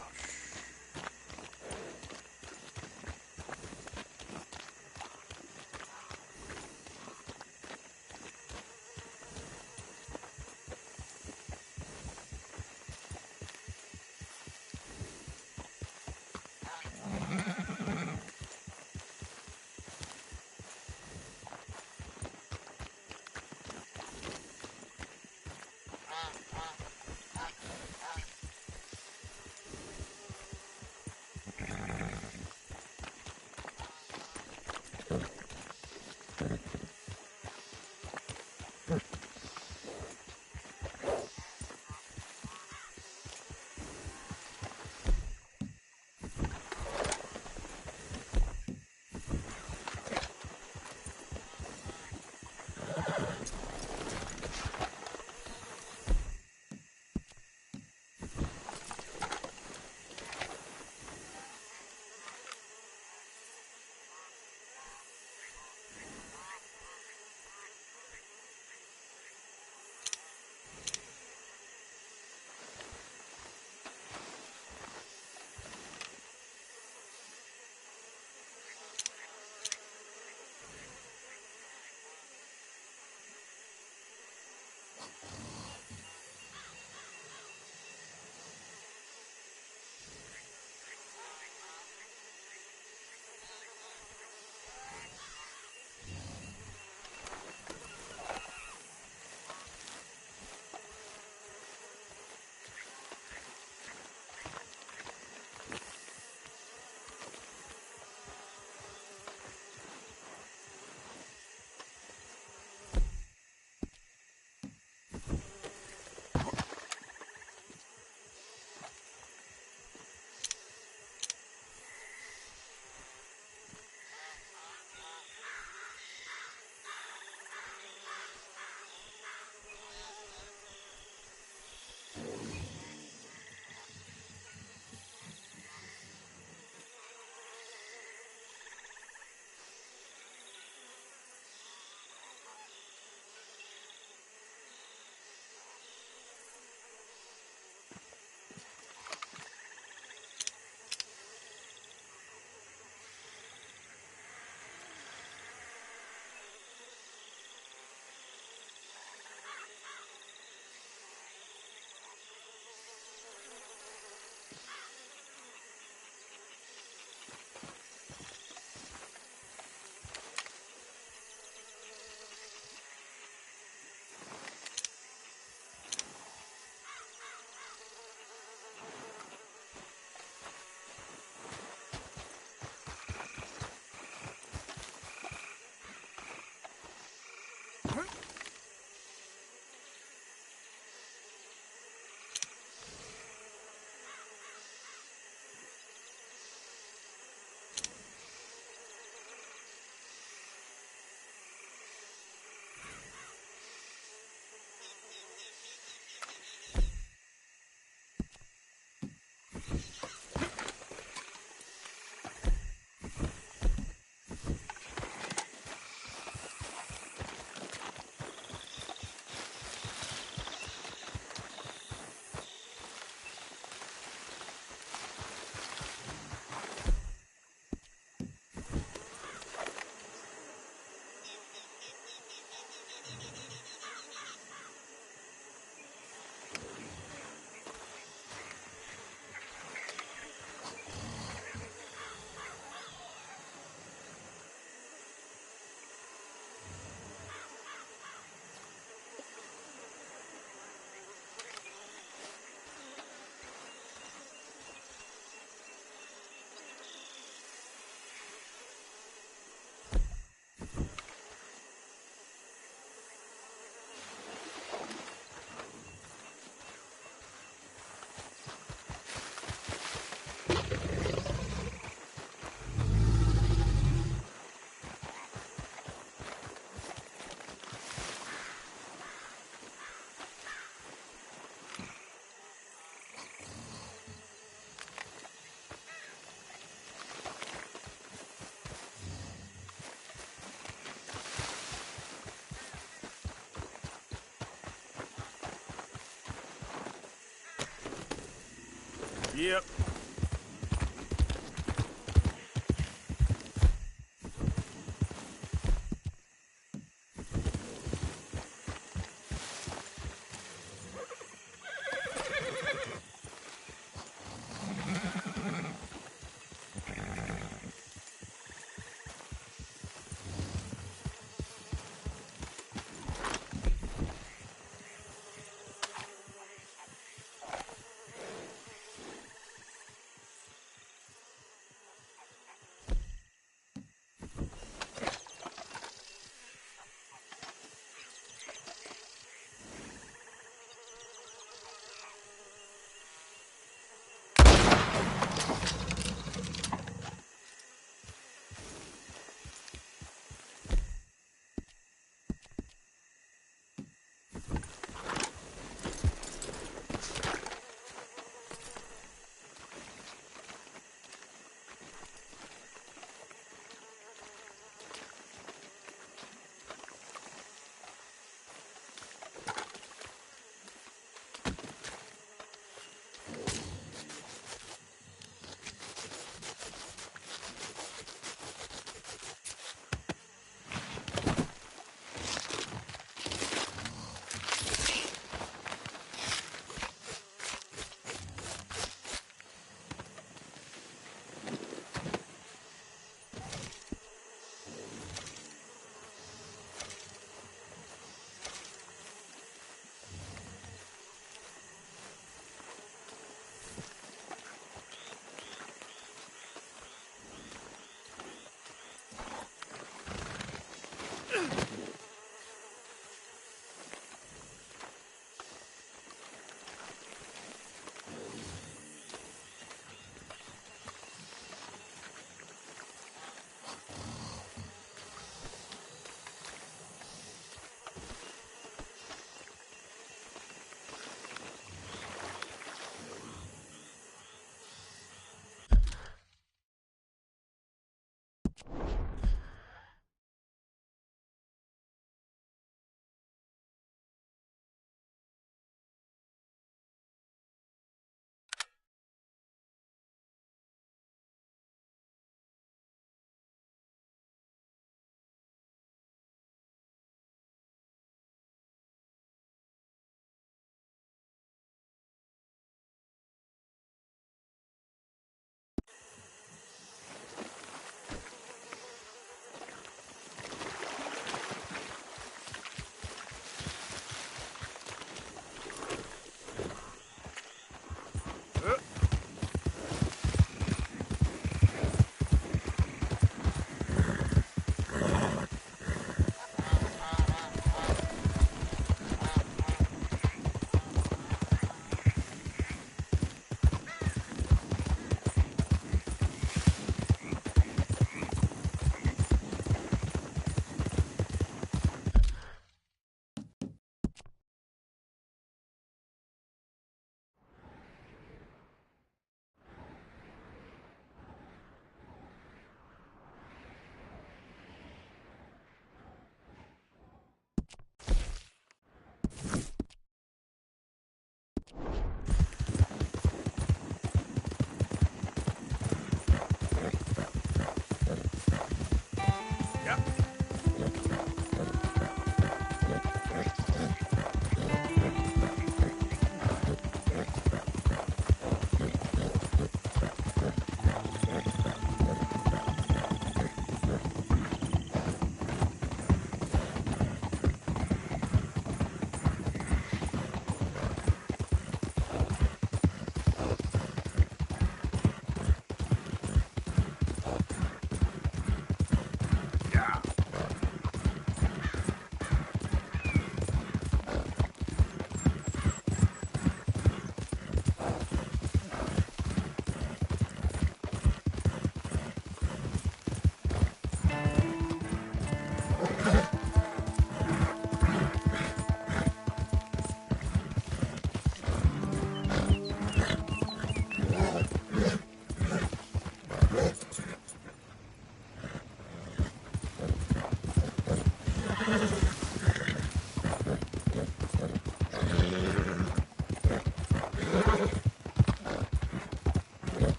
Yep.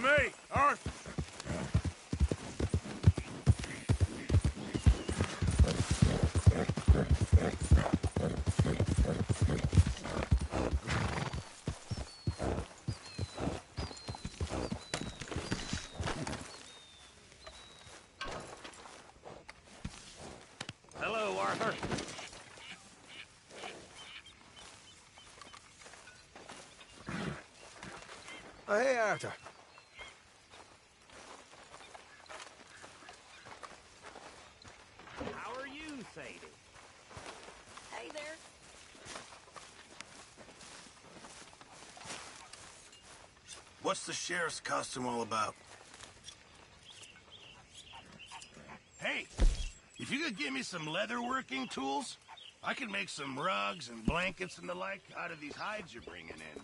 me, Arthur. Hello, Arthur. Oh, hey, Arthur. How are you, Sadie? Hey there. What's the sheriff's costume all about? Hey, if you could give me some leather working tools, I could make some rugs and blankets and the like out of these hides you're bringing in.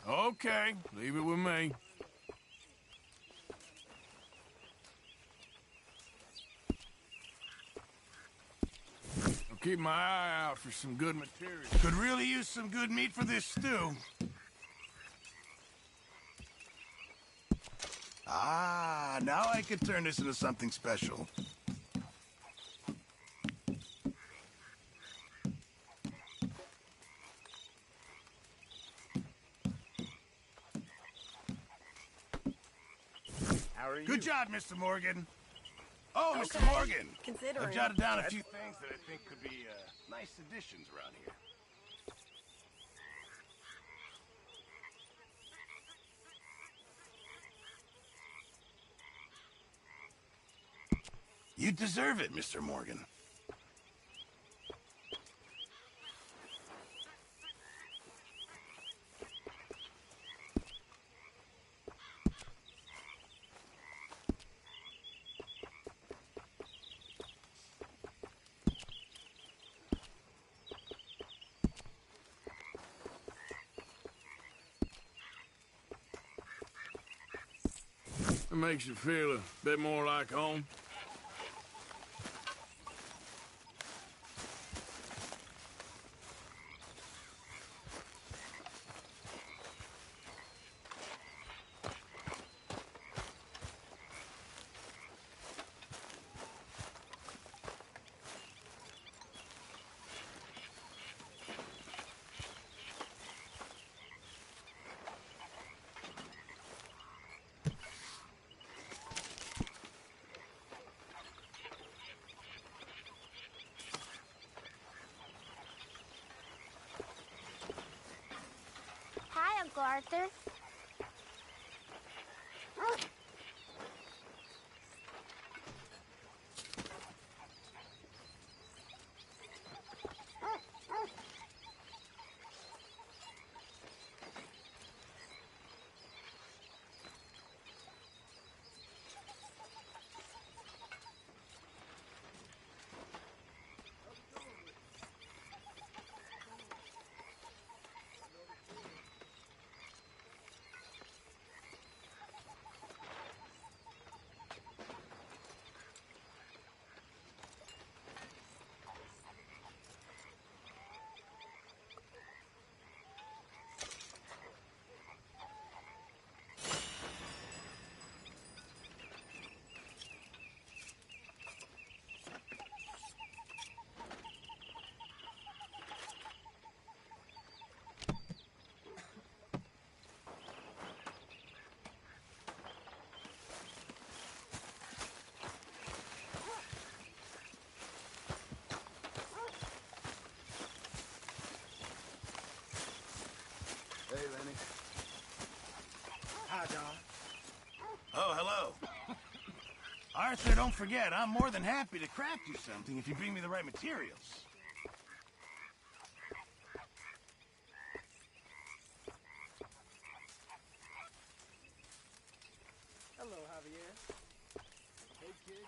Okay, leave it with me. I'll keep my eye out for some good material. Could really use some good meat for this stew. Ah, now I can turn this into something special. How are you? Good job, Mr. Morgan. Oh, Okay, Mr. Morgan. considering. I've jotted down a few things that I think could be nice additions around here. You deserve it, Mr. Morgan. It makes you feel a bit more like home. Hi, Uncle Arthur. Hey, Lenny. Hi, John. Oh, hello. Arthur, don't forget, I'm more than happy to craft you something if you bring me the right materials. Hello, Javier. Hey, kid.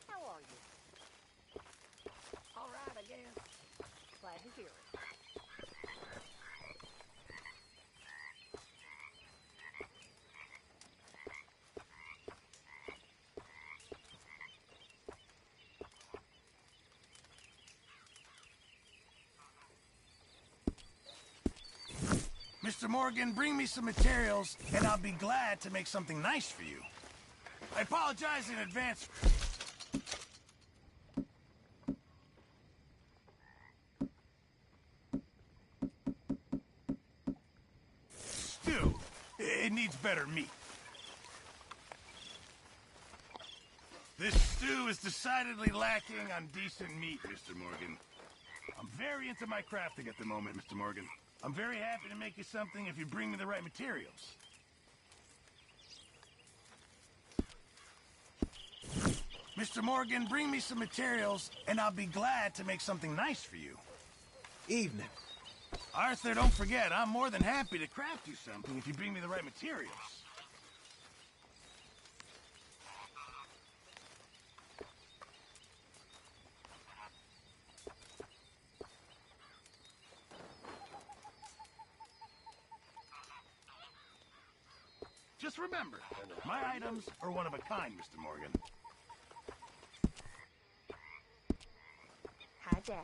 How are you? All right, I guess. Glad to hear it. Mr. Morgan, bring me some materials, and I'll be glad to make something nice for you. I apologize in advance. Stew. It needs better meat. This stew is decidedly lacking on decent meat, Mr. Morgan. I'm very into my crafting at the moment, Mr. Morgan. I'm very happy to make you something if you bring me the right materials. Mr. Morgan, bring me some materials, and I'll be glad to make something nice for you. Evening. Arthur, don't forget, I'm more than happy to craft you something if you bring me the right materials. Just remember, my items are one of a kind, Mr. Morgan. Hi, Dad.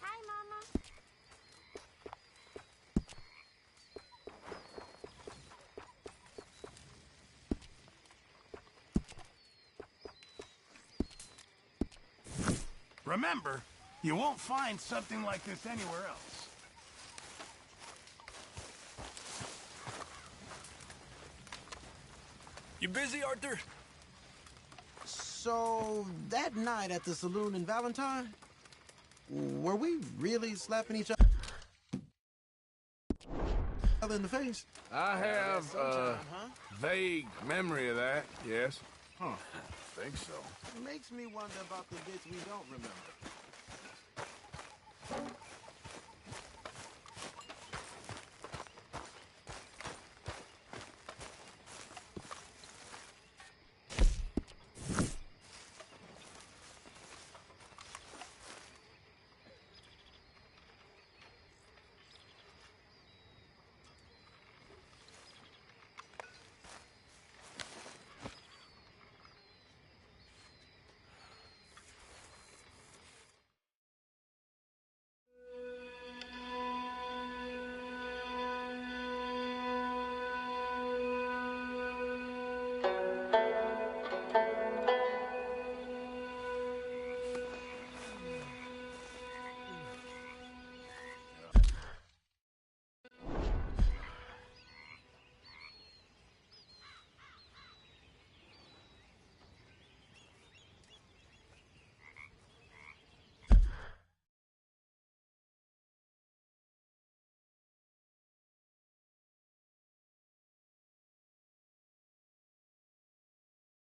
Hi, Mama. Remember, you won't find something like this anywhere else. You busy, Arthur? So, that night at the saloon in Valentine, were we really slapping each other in the face? I have a vague memory of that, yes. Huh. Think so. It makes me wonder about the bits we don't remember.